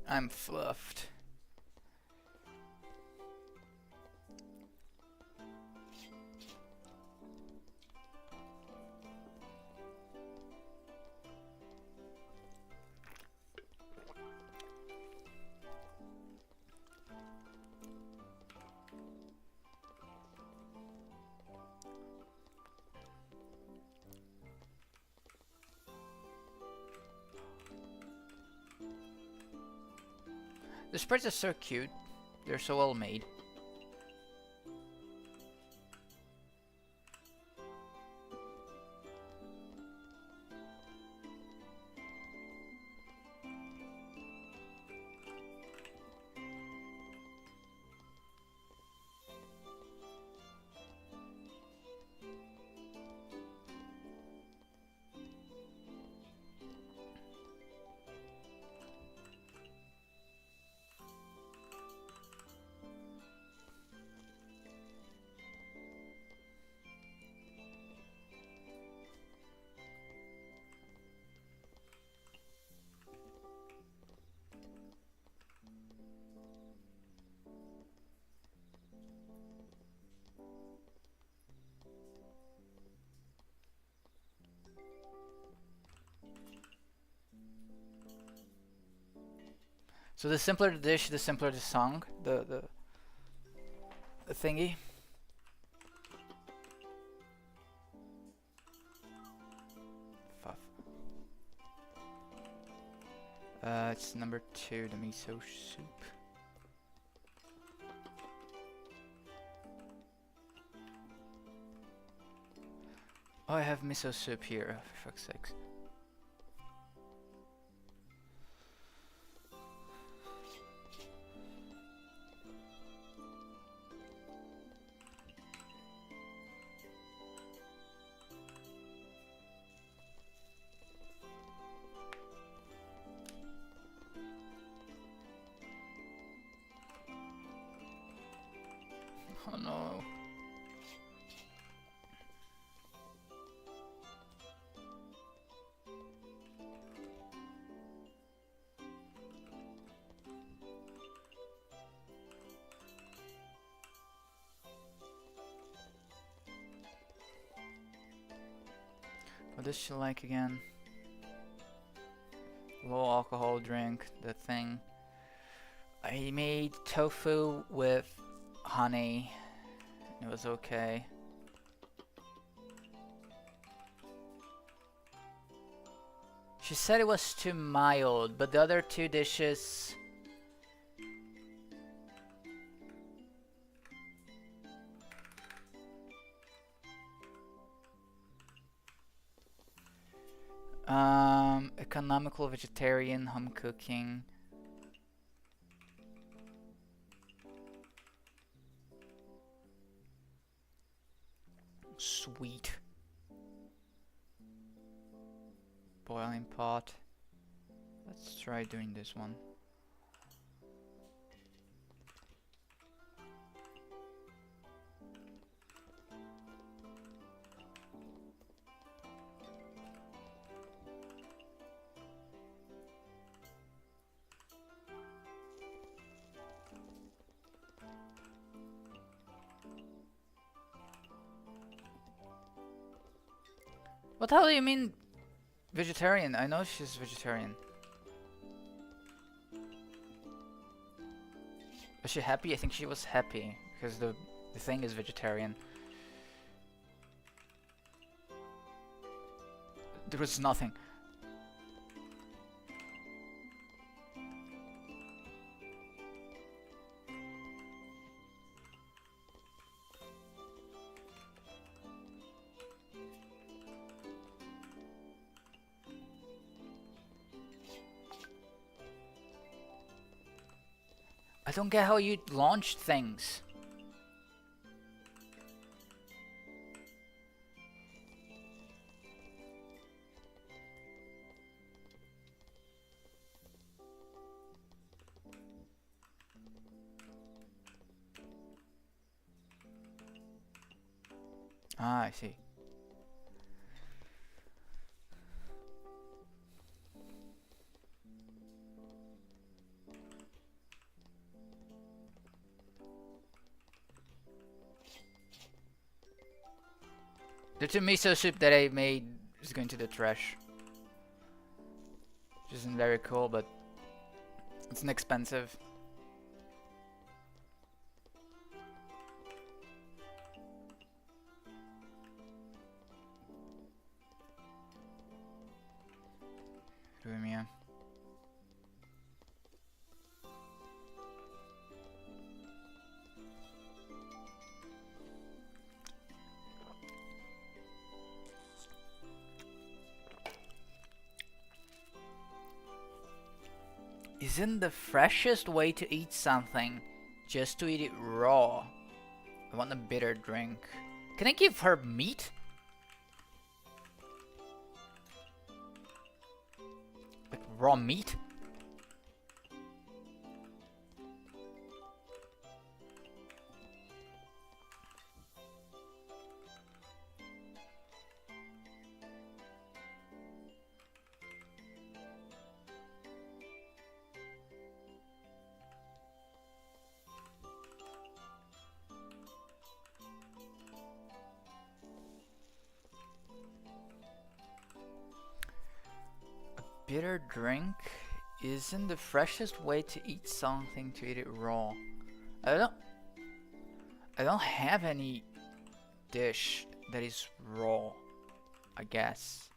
I'm fluffed. The sprites are so cute. They're so well made. So the simpler the dish, the simpler the song, the thingy. Fuff. It's number 2, the miso soup. Oh, I have miso soup here, for fuck's sake. Oh no. What does she like again? Low alcohol drink, the thing. I made tofu with honey. It was okay. She said it was too mild, but the other 2 dishes... Economical vegetarian, home cooking. Sweet. Boiling pot. Let's try doing this one. What the hell do you mean vegetarian? I know she's vegetarian. Was she happy? I think she was happy because the thing is vegetarian. There was nothing. I don't get how you launch things. Ah, I see. The two miso soup that I made is going to the trash. Which isn't very cool, but it's inexpensive. Rumia. Isn't the freshest way to eat something just to eat it raw? I want a bitter drink. Can I give her meat? Like raw meat? Bitter drink isn't the freshest way to eat something to eat it raw. I don't have any dish that is raw, I guess.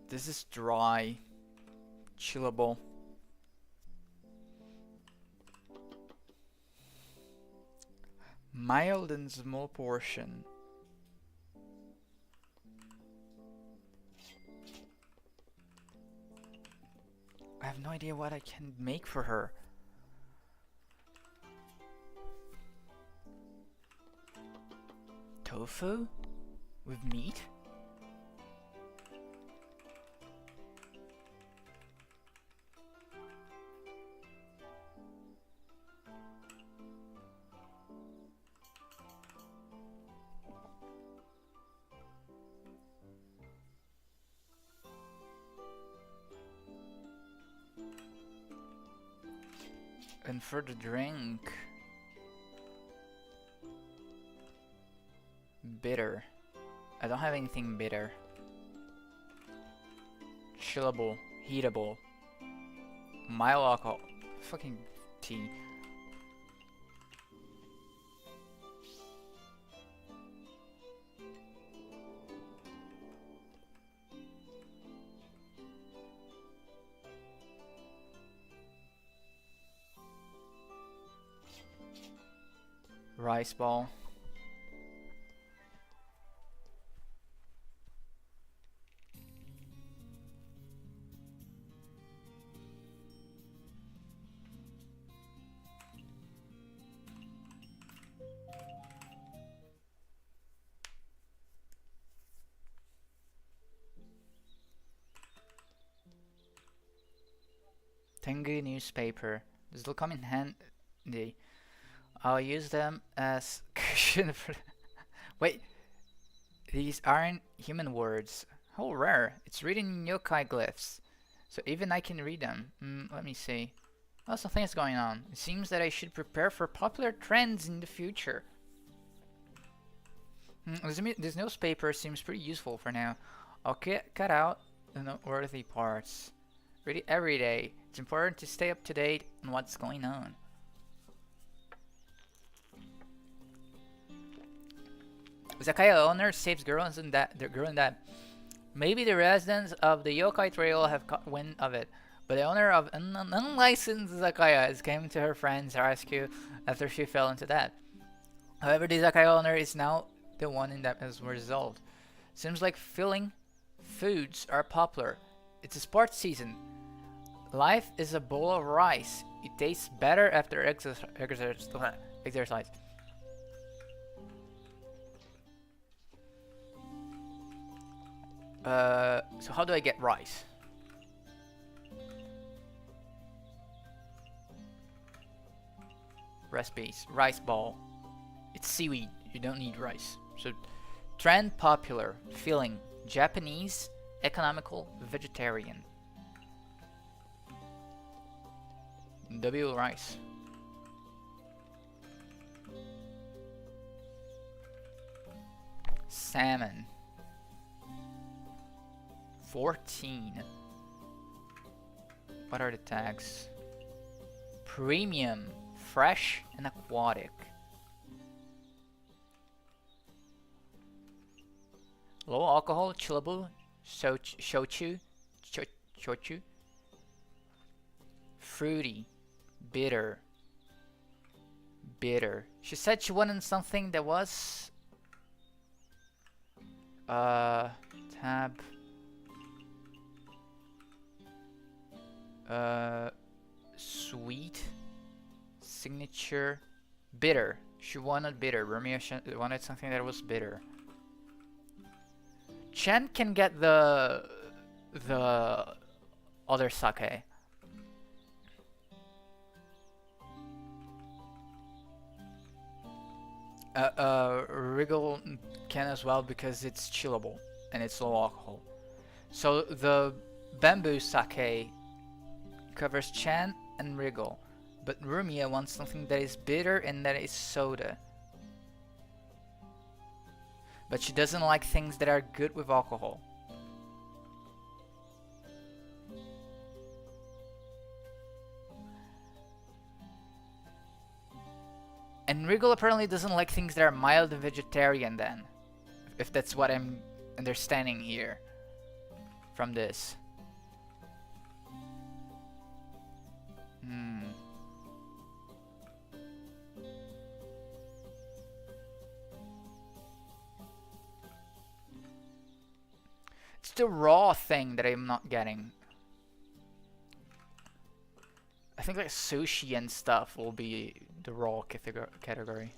This is dry, chillable. Mild and small portion. I have no idea what I can make for her. Tofu? With meat? And for the drink, bitter. I don't have anything bitter. Chillable, heatable, mild alcohol, fucking tea. Rice ball. Tengu newspaper. This will come in handy. I'll use them as cushion for... Wait, these aren't human words. How rare. It's written in yokai glyphs. So even I can read them. Let me see. Oh, something is going on. It seems that I should prepare for popular trends in the future. This newspaper seems pretty useful for now. I'll cut out the noteworthy parts. Read it every day. It's important to stay up to date on what's going on. Izakaya owner saves girls and the girl and that. Maybe the residents of the yokai trail have caught wind of it, but the owner of an unlicensed Izakaya has came to her friend's rescue after she fell into that. However, the Izakaya owner is now the one in that has resolved. Seems like filling foods are popular. It's a sports season. Life is a bowl of rice. It tastes better after exercise. So how do I get rice? Recipes. Rice ball. It's seaweed. You don't need rice. So, trend popular. Filling. Japanese. Economical. Vegetarian. W rice. Salmon. 14. What are the tags? Premium, fresh, and aquatic. Low alcohol, chillable, shochu, fruity, bitter. She said she wanted something that was tab. Sweet, signature, bitter. She wanted bitter. Romeo wanted something that was bitter. Chen can get the other sake. Wriggle can as well because it's chillable and it's low alcohol. So the bamboo sake covers Chan and Wriggle, but Rumia wants something that is bitter and that is soda. But she doesn't like things that are good with alcohol. And Wriggle apparently doesn't like things that are mild and vegetarian then. If that's what I'm understanding here from this. It's the raw thing that I'm not getting. I think like sushi and stuff will be the raw category.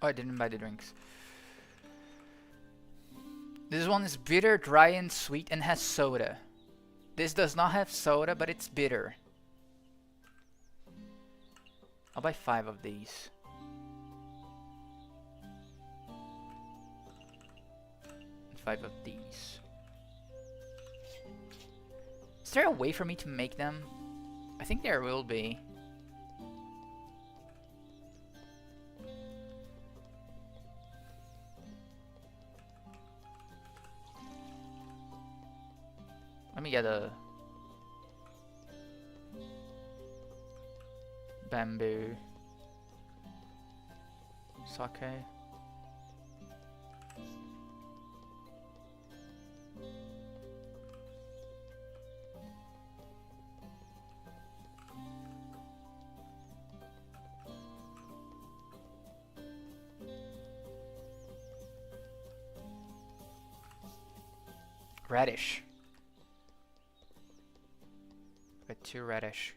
Oh, I didn't buy the drinks. This one is bitter, dry, and sweet, and has soda. This does not have soda, but it's bitter. I'll buy 5 of these. And 5 of these. Is there a way for me to make them? I think there will be. Let me get a bamboo sake. Radish. but too reddish.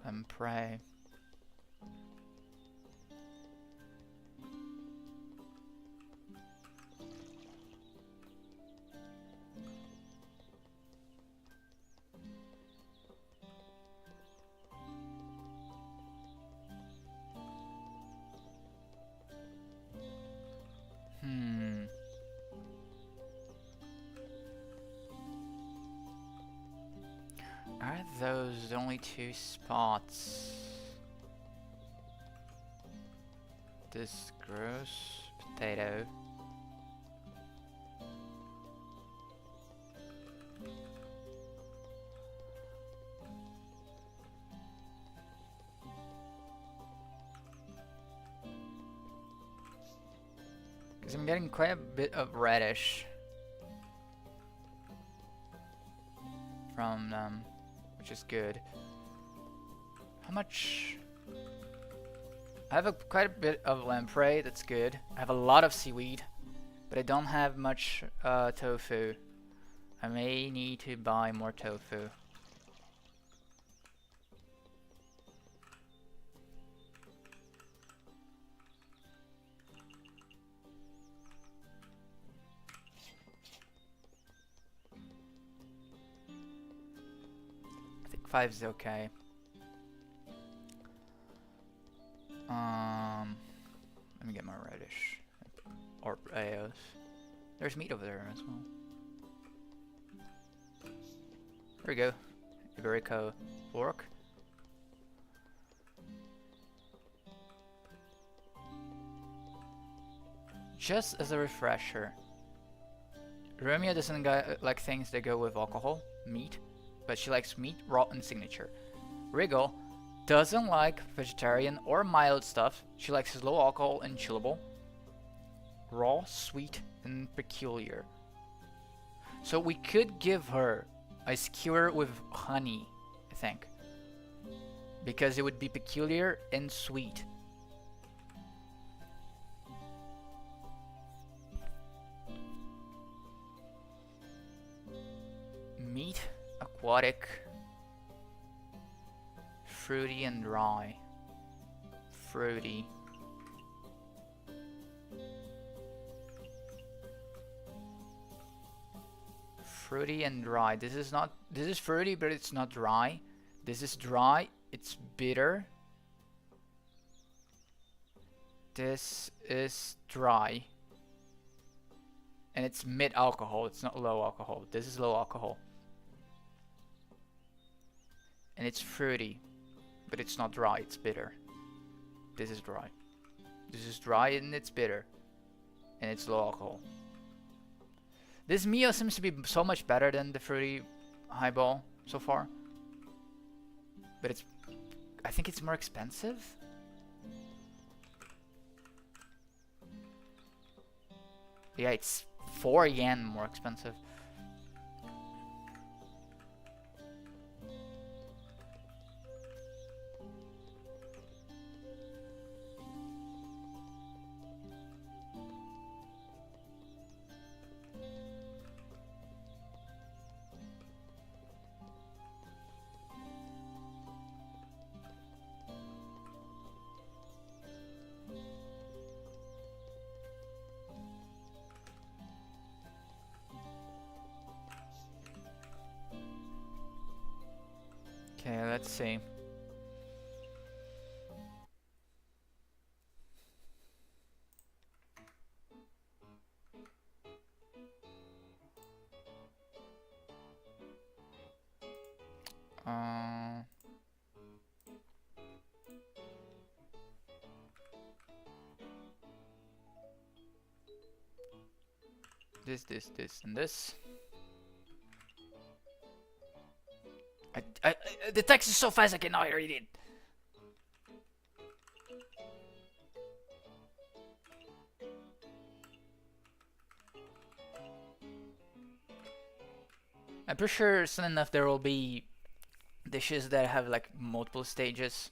And pray. Are those the only two spots? This gross potato. Because I'm getting quite a bit of reddish from them, which is good. How much? I have quite a bit of lamprey, that's good. I have a lot of seaweed, but I don't have much tofu. I may need to buy more tofu. I think 5 is okay. Let me get my reddish or potatoes. There's meat over there as well. There we go. Iberico pork. Just as a refresher, Romeo doesn't like things that go with alcohol, meat, but she likes meat, raw, and signature. Wriggle doesn't like vegetarian or mild stuff. She likes low alcohol and chillable, raw, sweet, and peculiar. So we could give her a skewer with honey, I think, because it would be peculiar and sweet. Meat, aquatic, fruity and dry. Fruity. Fruity and dry. This is fruity, but it's not dry. This is dry, it's bitter. This is dry. And it's mid alcohol, it's not low alcohol. This is low alcohol. And it's fruity, but it's not dry, it's bitter. This is dry. This is dry and it's bitter. And it's low alcohol. This Mio seems to be so much better than the fruity highball so far. But I think it's more expensive. Yeah, it's 4 yen more expensive. Okay, let's see. This, and this. The text is so fast I cannot read it. I'm pretty sure soon enough there will be dishes that have like multiple stages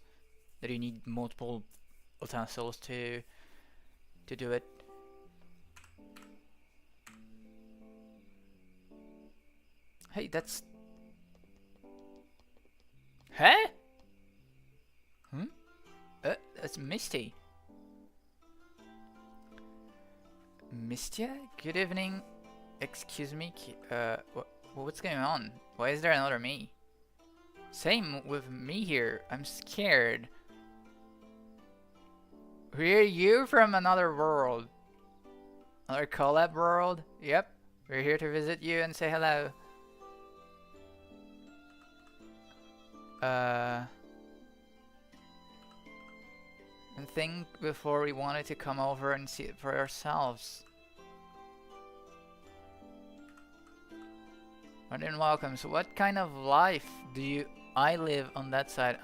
that you need multiple utensils to do it. Hey, that's... Huh? Hmm? That's Misty. Mystia? Good evening. Excuse me. What's going on? Why is there another me? Same with me here. I'm scared. We're you from another world. Another collab world? Yep. We're here to visit you and say hello. And think before we wanted to come over and see it for ourselves. More than welcome. So what kind of life do I live on that side?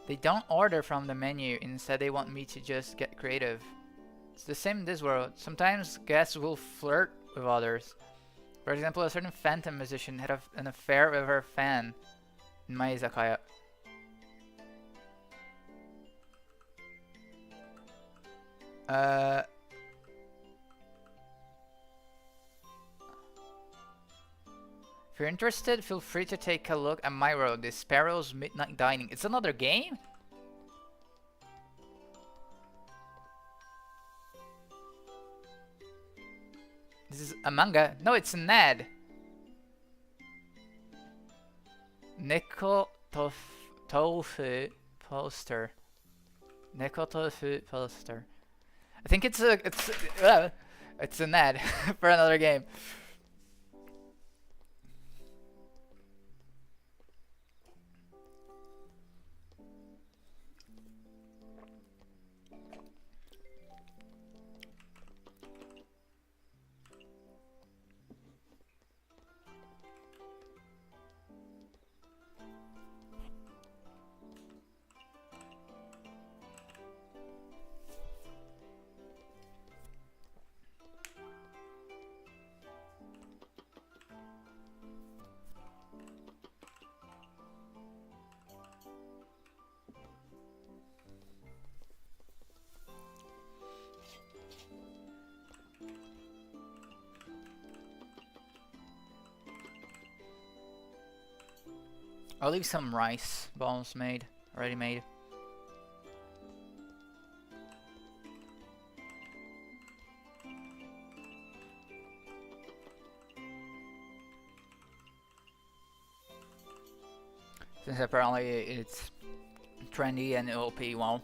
They don't order from the menu. Instead, they want me to just get creative. It's the same in this world. Sometimes guests will flirt with others. For example, a certain phantom musician had an affair with her fan in my Izakaya. If you're interested, feel free to take a look at my world, the Sparrow's Midnight Dining. It's another game? This is a manga? No, it's an ad. Neko Tofu poster. Neko Tofu poster. I think it's an ad for another game. I'll leave some rice balls already made. Since apparently it's trendy and it'll pay well.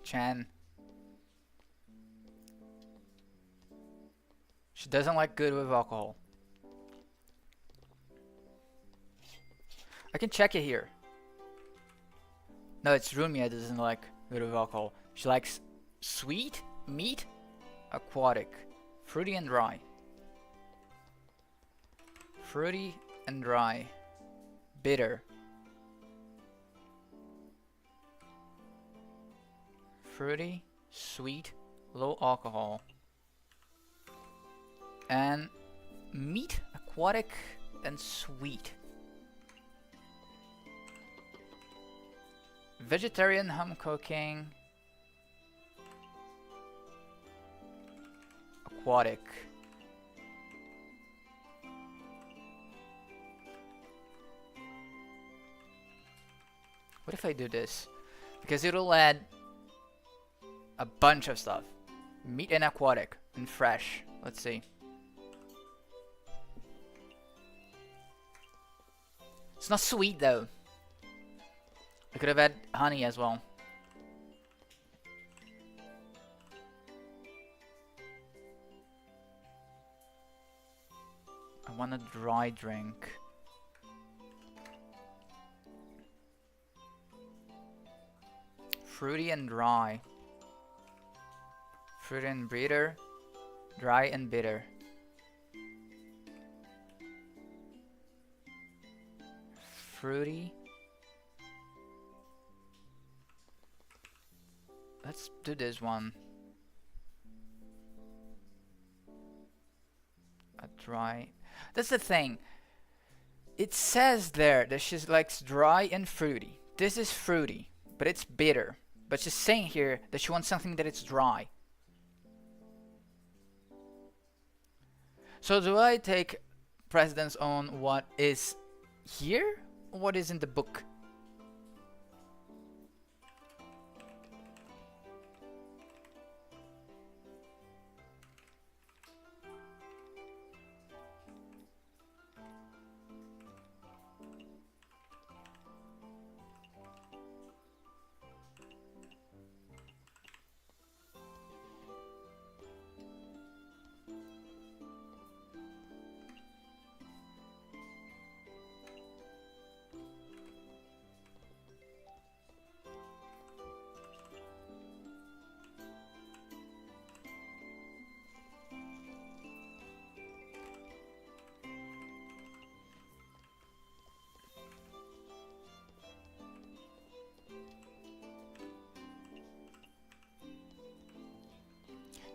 Chan. She doesn't like good with alcohol. I can check it here. No, it's Rumia doesn't like good with alcohol. She likes sweet, meat, aquatic, fruity and dry. Fruity and dry. Bitter. Fruity, sweet, low alcohol. And meat, aquatic, and sweet. Vegetarian, home cooking. Aquatic. What if I do this? Because it'll add a bunch of stuff. Meat and aquatic and fresh. Let's see. It's not sweet though. I could have had honey as well. want a dry drink. Fruity and dry. Fruity and bitter. Dry and bitter. Fruity. Let's do this one. A dry. That's the thing. It says there that she likes dry and fruity. This is fruity, but it's bitter. But she's saying here that she wants something that is dry. So do I take precedence on what is here? Or what is in the book?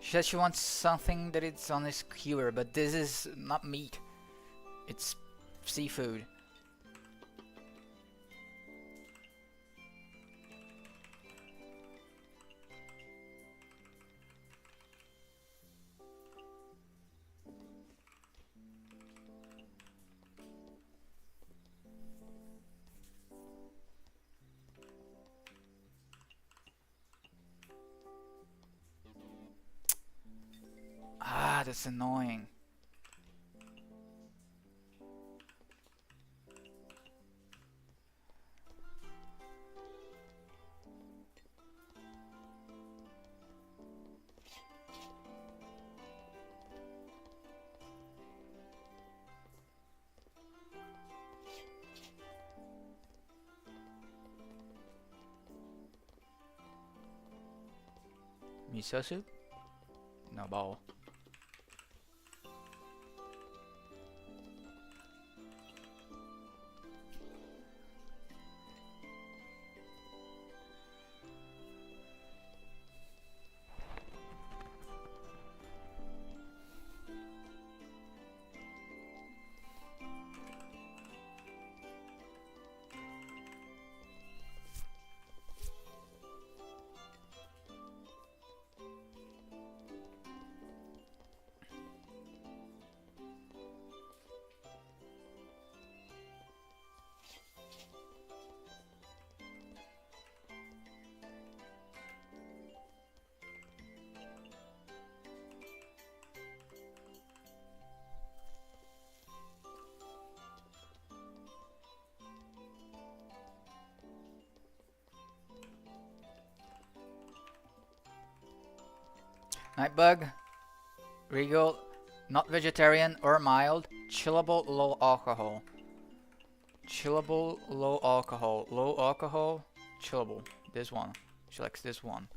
She says she wants something that is on a skewer, but this is not meat. It's seafood. Ah, that's annoying. Miso soup? No bowl. Nightbug, Regal, not vegetarian or mild, chillable, low alcohol. Chillable, low alcohol. Low alcohol, chillable. This one. She likes this one.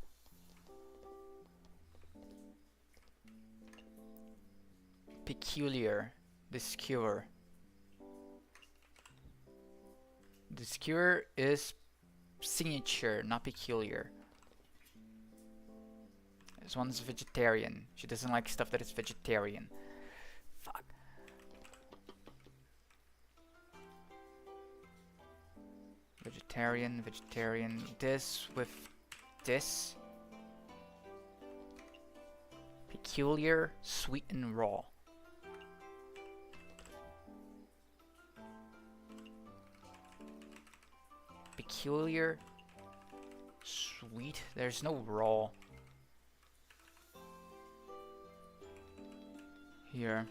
Peculiar, the skewer. The skewer is signature, not peculiar. This one's vegetarian. She doesn't like stuff that is vegetarian. Fuck. Vegetarian, vegetarian. This with this. Peculiar, sweet and raw. Peculiar, sweet. There's no raw. Here.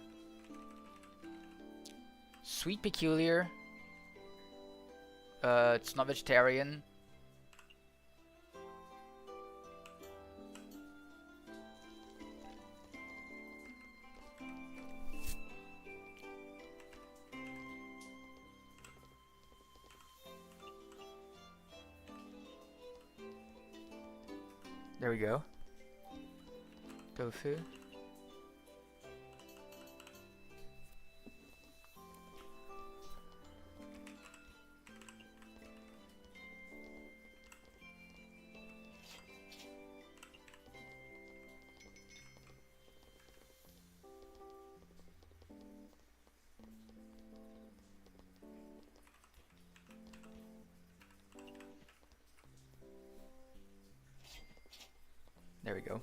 Sweet peculiar. It's not vegetarian. There we go. Tofu. There we go.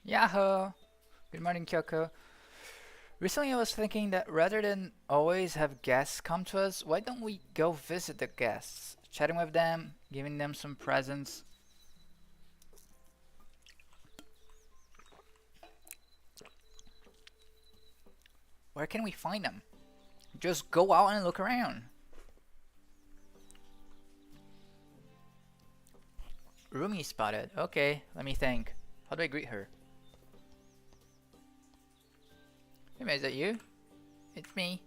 Yahoo! Good morning, Kyoko. Recently I was thinking that rather than always have guests come to us, why don't we go visit the guests? Chatting with them, giving them some presents. Where can we find them? Just go out and look around. Rumi spotted. Okay, let me think. How do I greet her? Hey man, is that you? It's me.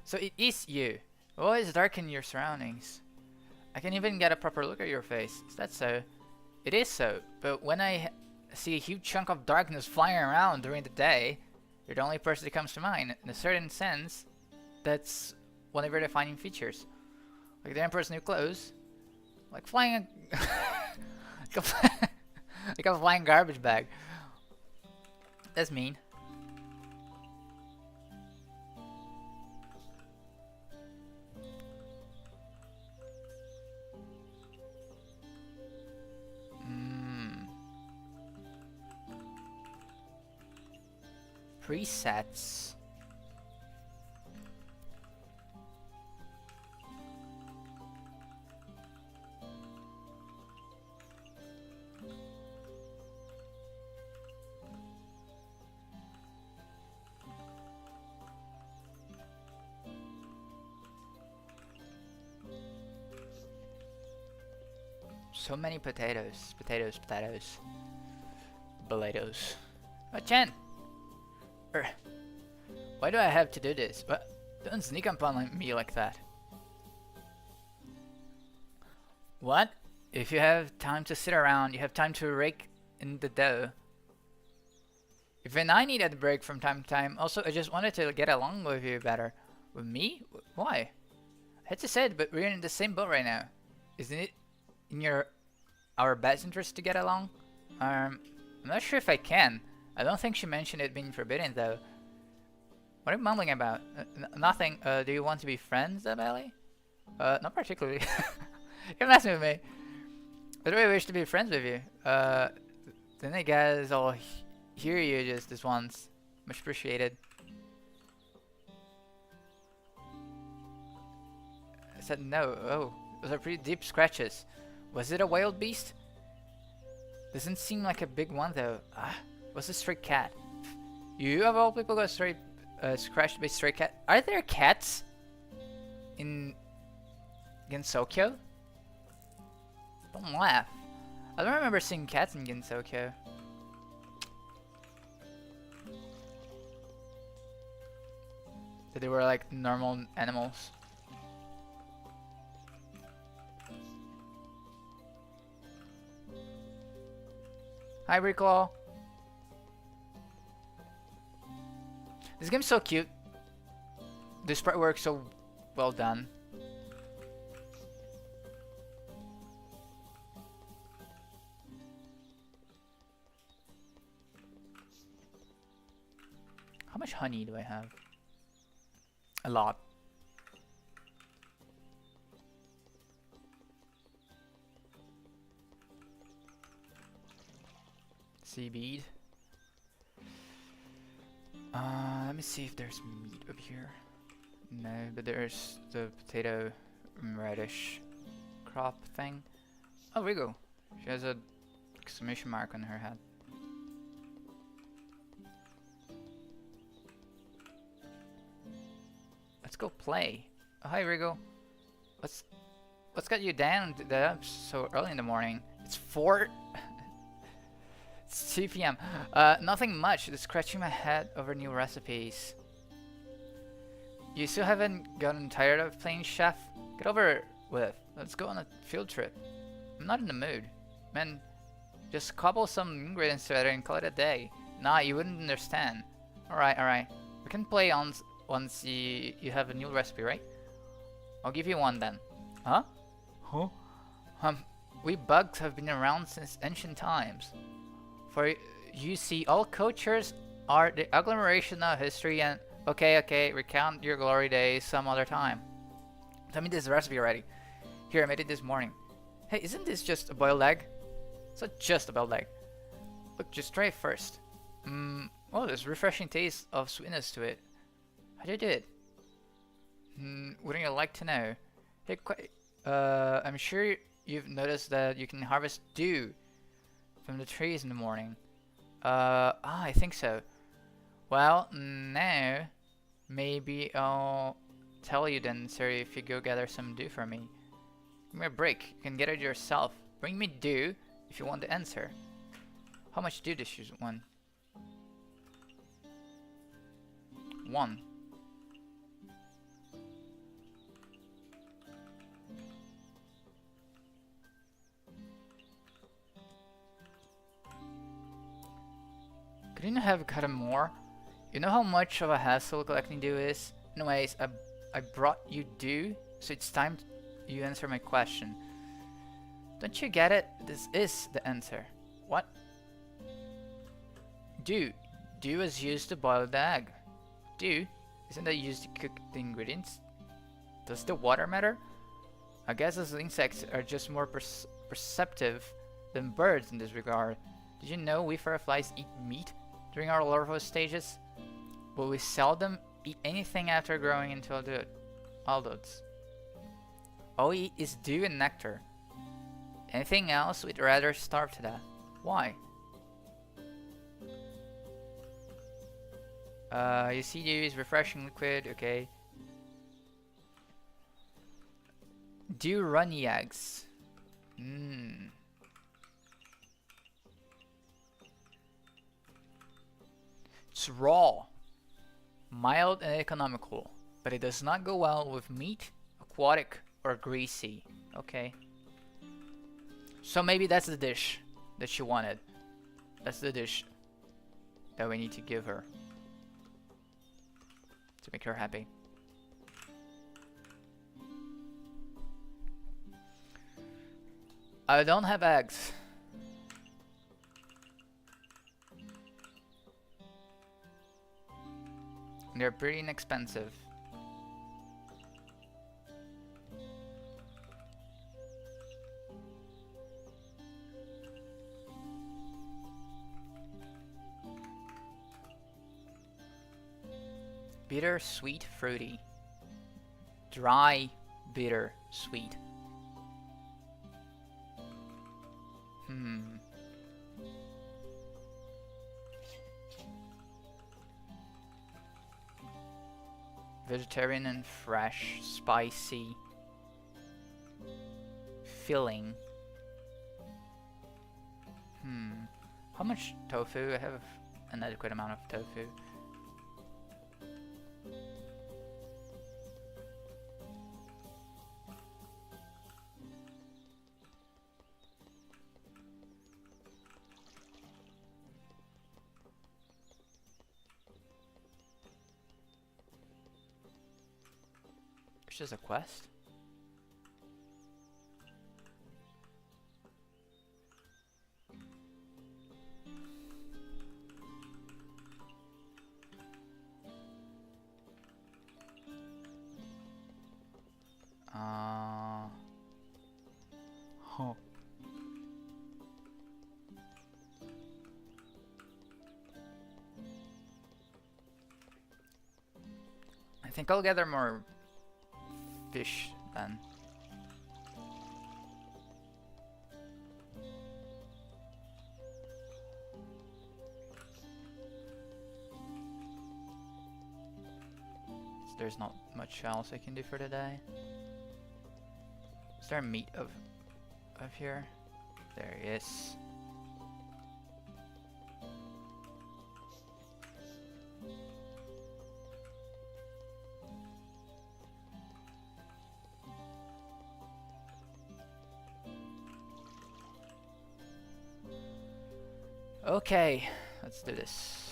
So it is you. Oh, it's dark in your surroundings. I can't even get a proper look at your face. Is that so? It is so, but when I see a huge chunk of darkness flying around during the day, you're the only person that comes to mind. In a certain sense, that's one of your defining features. Like the Emperor's new clothes. Like flying a like a flying garbage bag. That's mean. Presets. So many potatoes. Potatoes. Potatoes. Oh, Chen! Why do I have to do this? What? Don't sneak up on me like that. What? If you have time to sit around, you have time to rake in the dough. Even I needed a break from time to time. Also, I just wanted to get along with you better. With me? Why? I hate to say it, but we're in the same boat right now. Isn't it in our best interest to get along? I'm not sure if I can. I don't think she mentioned it being forbidden though. What are you mumbling about? Nothing. Do you want to be friends, Abeli? Not particularly. You're messing with me. I do I wish to be friends with you. Then I guess I'll hear you just this once. Much appreciated. I said no. Oh, those are pretty deep scratches. Was it a wild beast? Doesn't seem like a big one though. Was a stray cat. You of all people got scratched by stray cat. Are there cats in Gensokyo? Don't laugh. I don't remember seeing cats in Gensokyo. That they were like normal animals. Hi, Reclaw. This game's so cute. The sprite work so well done. How much honey do I have? A lot. Seaweed. Let me see if there's meat up here. No, but there's the potato radish crop thing. Oh, Rigo. She has a exclamation mark on her head. Let's go play. Oh, hi, Rigo. What's got you down to the so early in the morning? It's 4. It's 2 p.m. Nothing much. Just scratching my head over new recipes. You still haven't gotten tired of playing chef? Get over it with. Let's go on a field trip. I'm not in the mood. Man, just cobble some ingredients together and call it a day. Nah, you wouldn't understand. Alright. We can play on once you have a new recipe, right? I'll give you one then. Huh? Huh? We bugs have been around since ancient times. For you see, all cultures are the agglomeration of history and... Okay, recount your glory days some other time. Tell me this recipe already. Here, I made it this morning. Hey, isn't this just a boiled egg? It's not just a boiled egg. Look, just try it first. Oh, there's refreshing taste of sweetness to it. How do you do it? Wouldn't you like to know? Hey, I'm sure you've noticed that you can harvest dew from the trees in the morning. I think so. Well, now, maybe I'll tell you then, sir, if you go gather some dew for me. Give me a break. You can get it yourself. Bring me dew if you want the answer. How much dew does you want? 1. Couldn't you have gotten more? You know how much of a hassle collecting dew is? Anyways, I brought you dew, so it's time you answer my question. Don't you get it? This is the answer. What? Dew. Dew is used to boil the egg. Dew? Isn't that used to cook the ingredients? Does the water matter? I guess as insects are just more perceptive than birds in this regard. Did you know we fireflies eat meat during our larval stages? But we seldom eat anything after growing into adults. All we eat is dew and nectar. Anything else, we'd rather starve to death. Why? You see dew is refreshing liquid, okay. Dew runny eggs. It's raw, mild and economical, but it does not go well with meat, aquatic, or greasy. Okay. So maybe that's the dish that she wanted. That's the dish that we need to give her to make her happy. I don't have eggs. They're pretty inexpensive. Bitter, sweet, fruity. Dry, bitter, sweet. Vegetarian and fresh, spicy, filling. How much tofu? I have an adequate amount of tofu. It's just a quest. I think I'll gather more fish then. So there's not much else I can do for today. Is there meat of here? There he is. Okay, let's do this.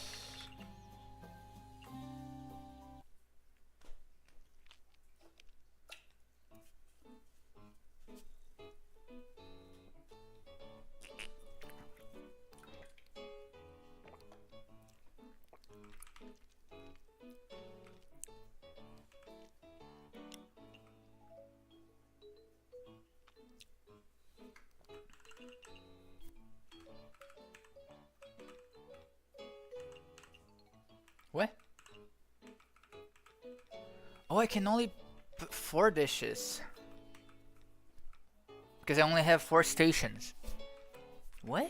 What? Oh, I can only put 4 dishes. Because I only have 4 stations. What?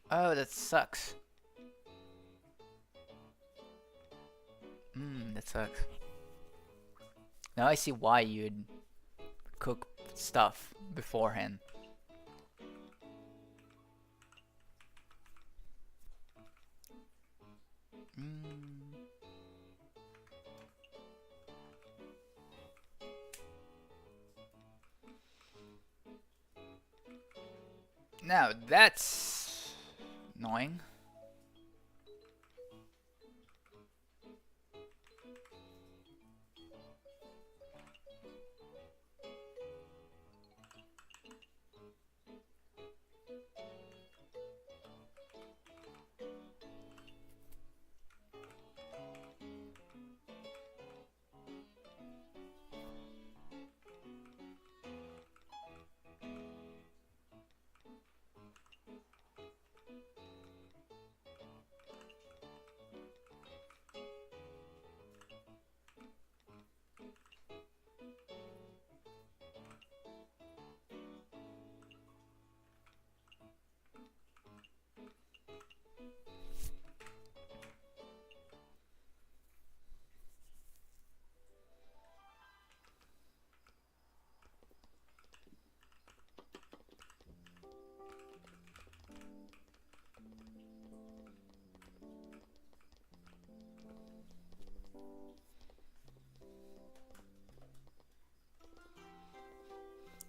Oh, that sucks. That sucks. Now I see why you'd cook stuff beforehand. Now that's annoying.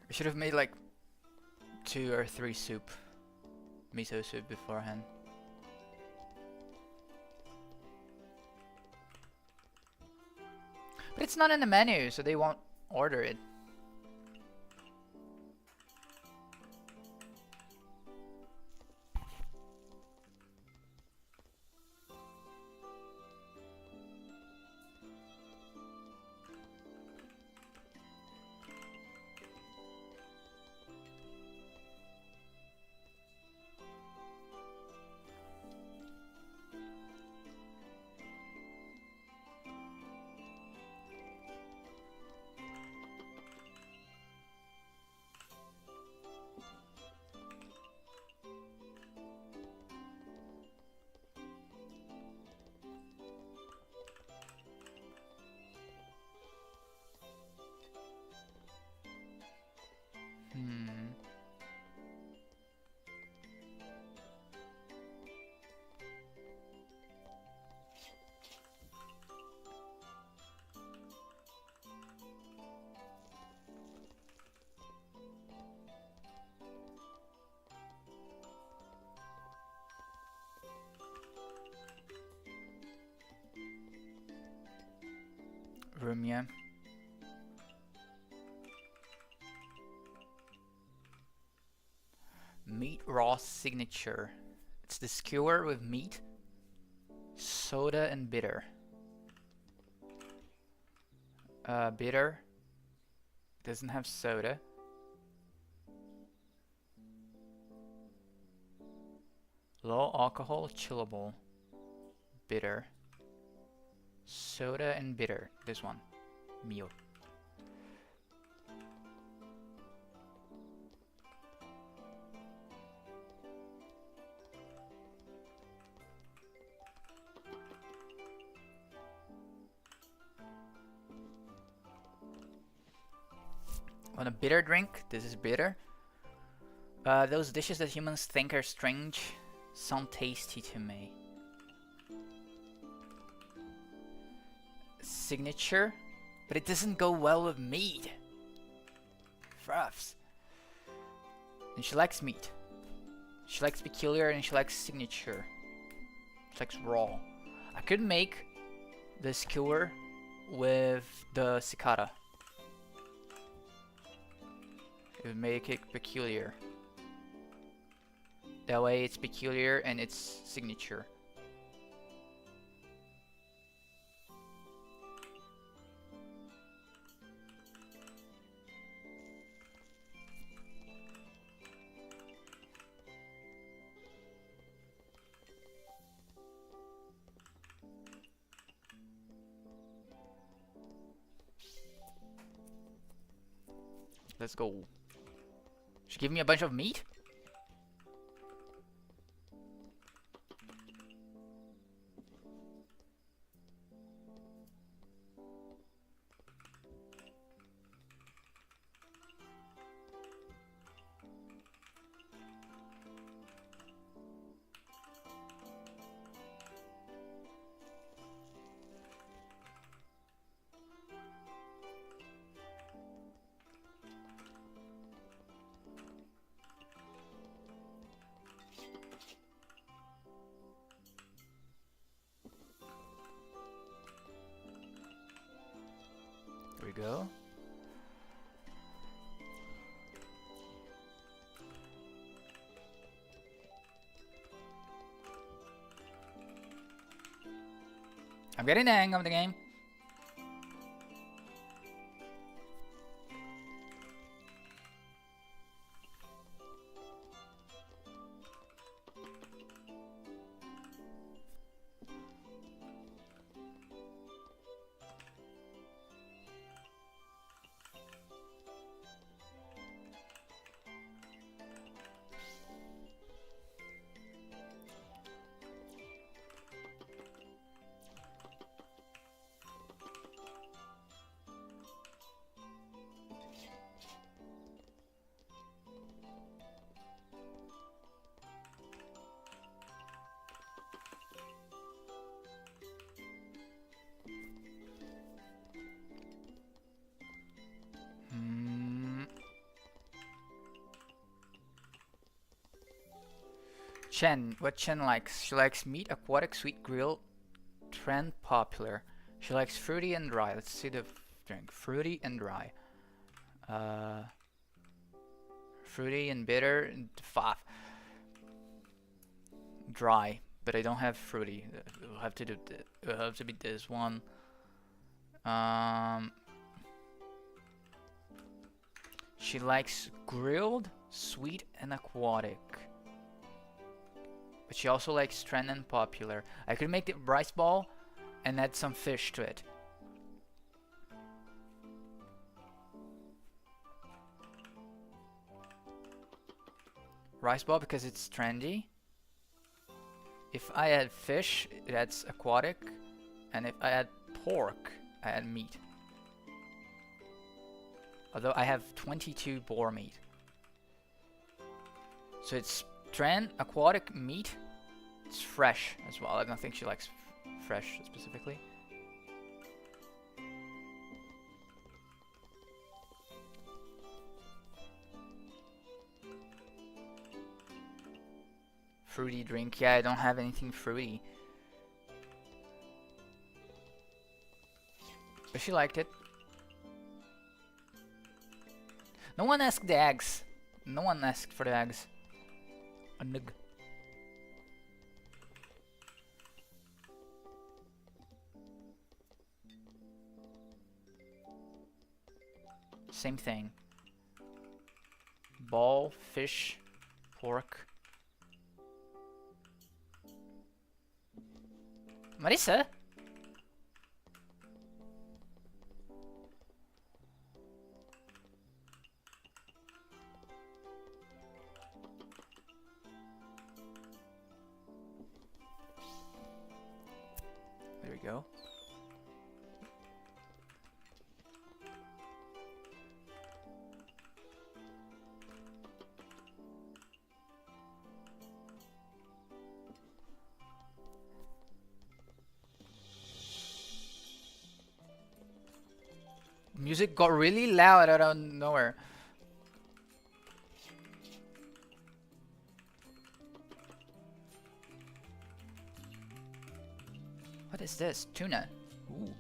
I should have made like 2 or 3 miso soup beforehand. But it's not in the menu, so they won't order it. Rumia. Meat raw signature. It's the skewer with meat, soda, and bitter. Bitter. Doesn't have soda. Low alcohol, chillable. Bitter. Soda and bitter. This one. Meal. Want a bitter drink? This is bitter. Those dishes that humans think are strange sound tasty to me. Signature? But it doesn't go well with meat. Froths. And she likes meat. She likes peculiar and she likes signature. She likes raw. I could make the skewer with the cicada. It would make it peculiar. That way it's peculiar and it's signature. Let's go. She give me a bunch of meat? There we go. I'm getting the hang of the game. Chen, what Chen likes? She likes meat, aquatic, sweet, grilled, trend popular. She likes fruity and dry. Let's see the drink. Fruity and dry. Fruity and bitter and faff. Dry, but I don't have fruity. It'll have to do. It'll have to be this one. She likes grilled, sweet, and aquatic. But she also likes trend and popular. I could make the rice ball and add some fish to it. Rice ball because it's trendy. If I add fish, it adds aquatic. And if I add pork, I add meat. Although I have 22 boar meat. So it's trend, aquatic, meat. It's fresh as well. I don't think she likes fresh specifically. Fruity drink. Yeah, I don't have anything fruity. But she liked it. No one asked the eggs. No one asked for the eggs. A nug. Same thing. Ball, fish, pork. Marissa? There we go. Music got really loud out of nowhere. What is this? Tuna. Ooh.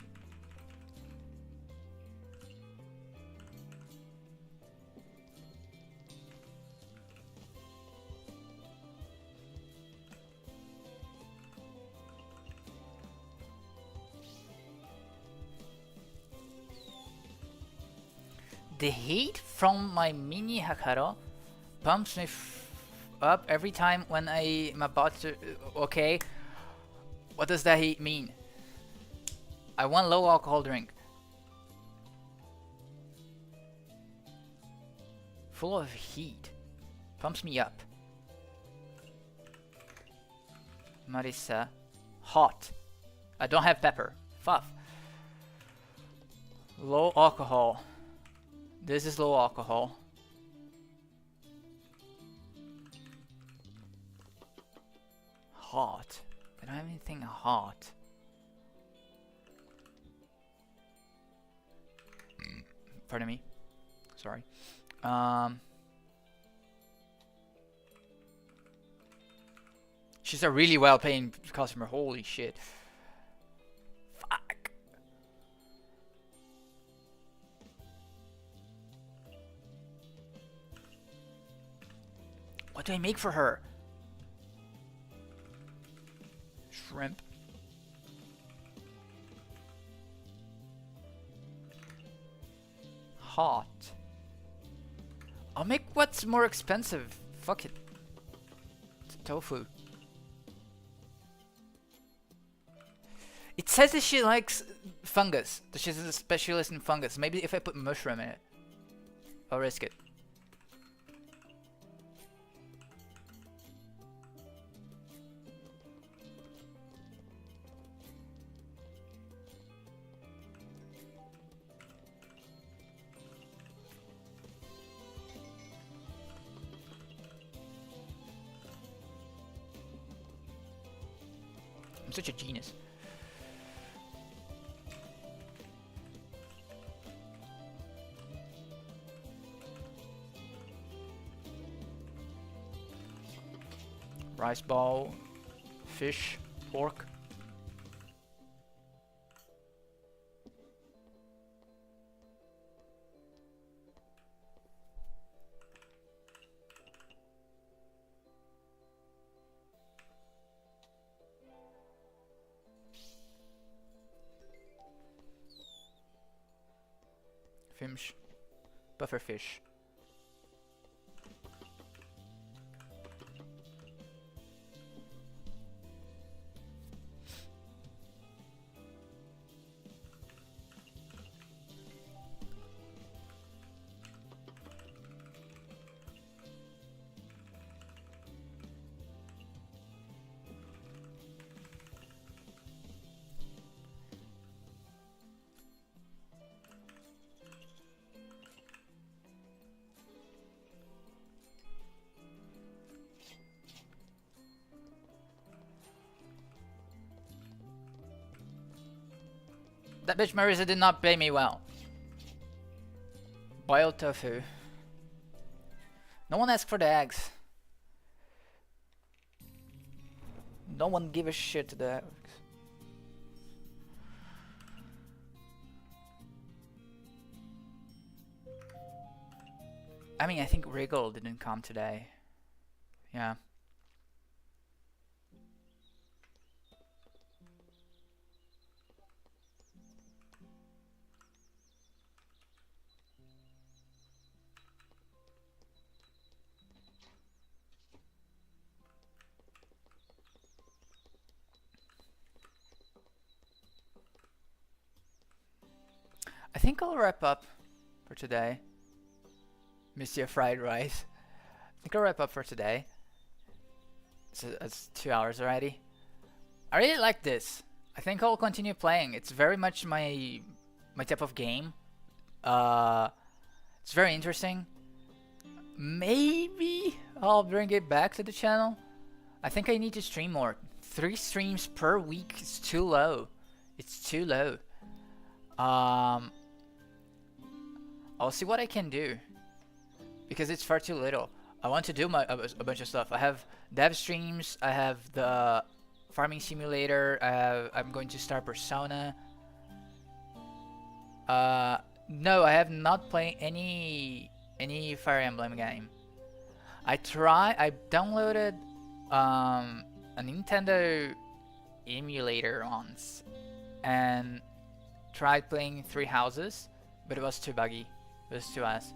The heat from my mini Hakaro pumps me up every time when I'm about to... Okay. What does that heat mean? I want low alcohol drink. Full of heat. Pumps me up. Marisa. Hot. I don't have pepper. Fuff. Low alcohol. This is low alcohol. Hot. I don't have anything hot. Pardon me. Sorry. She's a really well-paying customer. Holy shit. Fuck. What do I make for her? Shrimp. Hot. I'll make what's more expensive. Fuck it. Tofu. It says that she likes fungus. That she's a specialist in fungus. Maybe if I put mushroom in it, I'll risk it. I'm such a genius. Rice ball, fish, pork. Fish, buffer fish. That bitch Marisa did not pay me well. Boiled tofu. No one asked for the eggs. No one give a shit to the eggs. I mean, I think Wriggle didn't come today. Yeah. I think I'll wrap up for today. Mystia fried rice. I think I'll wrap up for today. It's 2 hours already. I really like this. I think I'll continue playing. It's very much my type of game. It's very interesting. Maybe I'll bring it back to the channel. I think I need to stream more. 3 streams per week is too low. It's too low. I'll see what I can do because it's far too little. I want to do a bunch of stuff. I have dev streams. I have the farming simulator. I'm going to start Persona. No, I have not played any Fire Emblem game. I downloaded a Nintendo emulator once and tried playing Three Houses, but it was too buggy. It was too ass.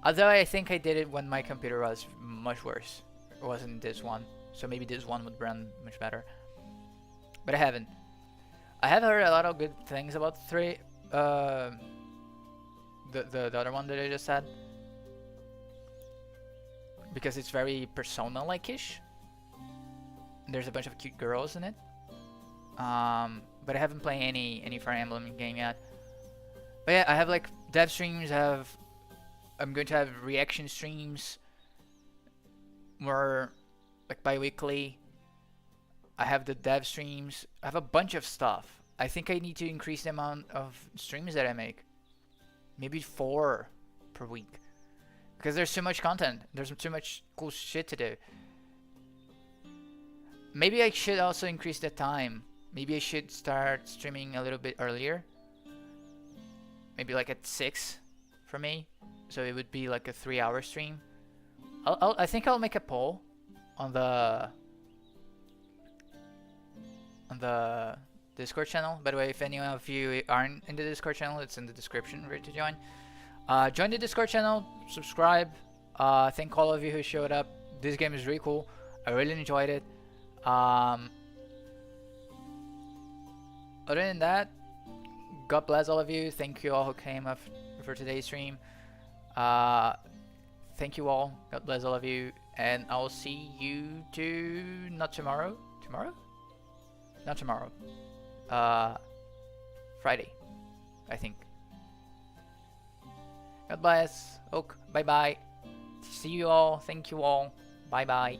Although I think I did it when my computer was much worse. It wasn't this one, so maybe this one would run much better. But I haven't. I have heard a lot of good things about the other one that I just said, because it's very Persona-like-ish. There's a bunch of cute girls in it. But I haven't played any Fire Emblem game yet. But yeah, I have like dev streams. I'm going to have reaction streams, more like bi-weekly. I have the dev streams. I have a bunch of stuff. I think I need to increase the amount of streams that I make. Maybe 4 per week. Because there's too much content. There's too much cool shit to do. Maybe I should also increase the time. Maybe I should start streaming a little bit earlier. Maybe like at 6 for me. So it would be like a 3-hour stream. I think I'll make a poll on the Discord channel. By the way, if any of you aren't in the Discord channel, it's in the description for you to join. Join the Discord channel, subscribe. Thank all of you who showed up. This game is really cool. I really enjoyed it. Other than that, God bless all of you. Thank you all who came up for today's stream. Thank you all. God bless all of you. And I'll see you not tomorrow. Tomorrow? Not tomorrow. Friday, I think. God bless. Okay, bye bye. See you all. Thank you all. Bye bye.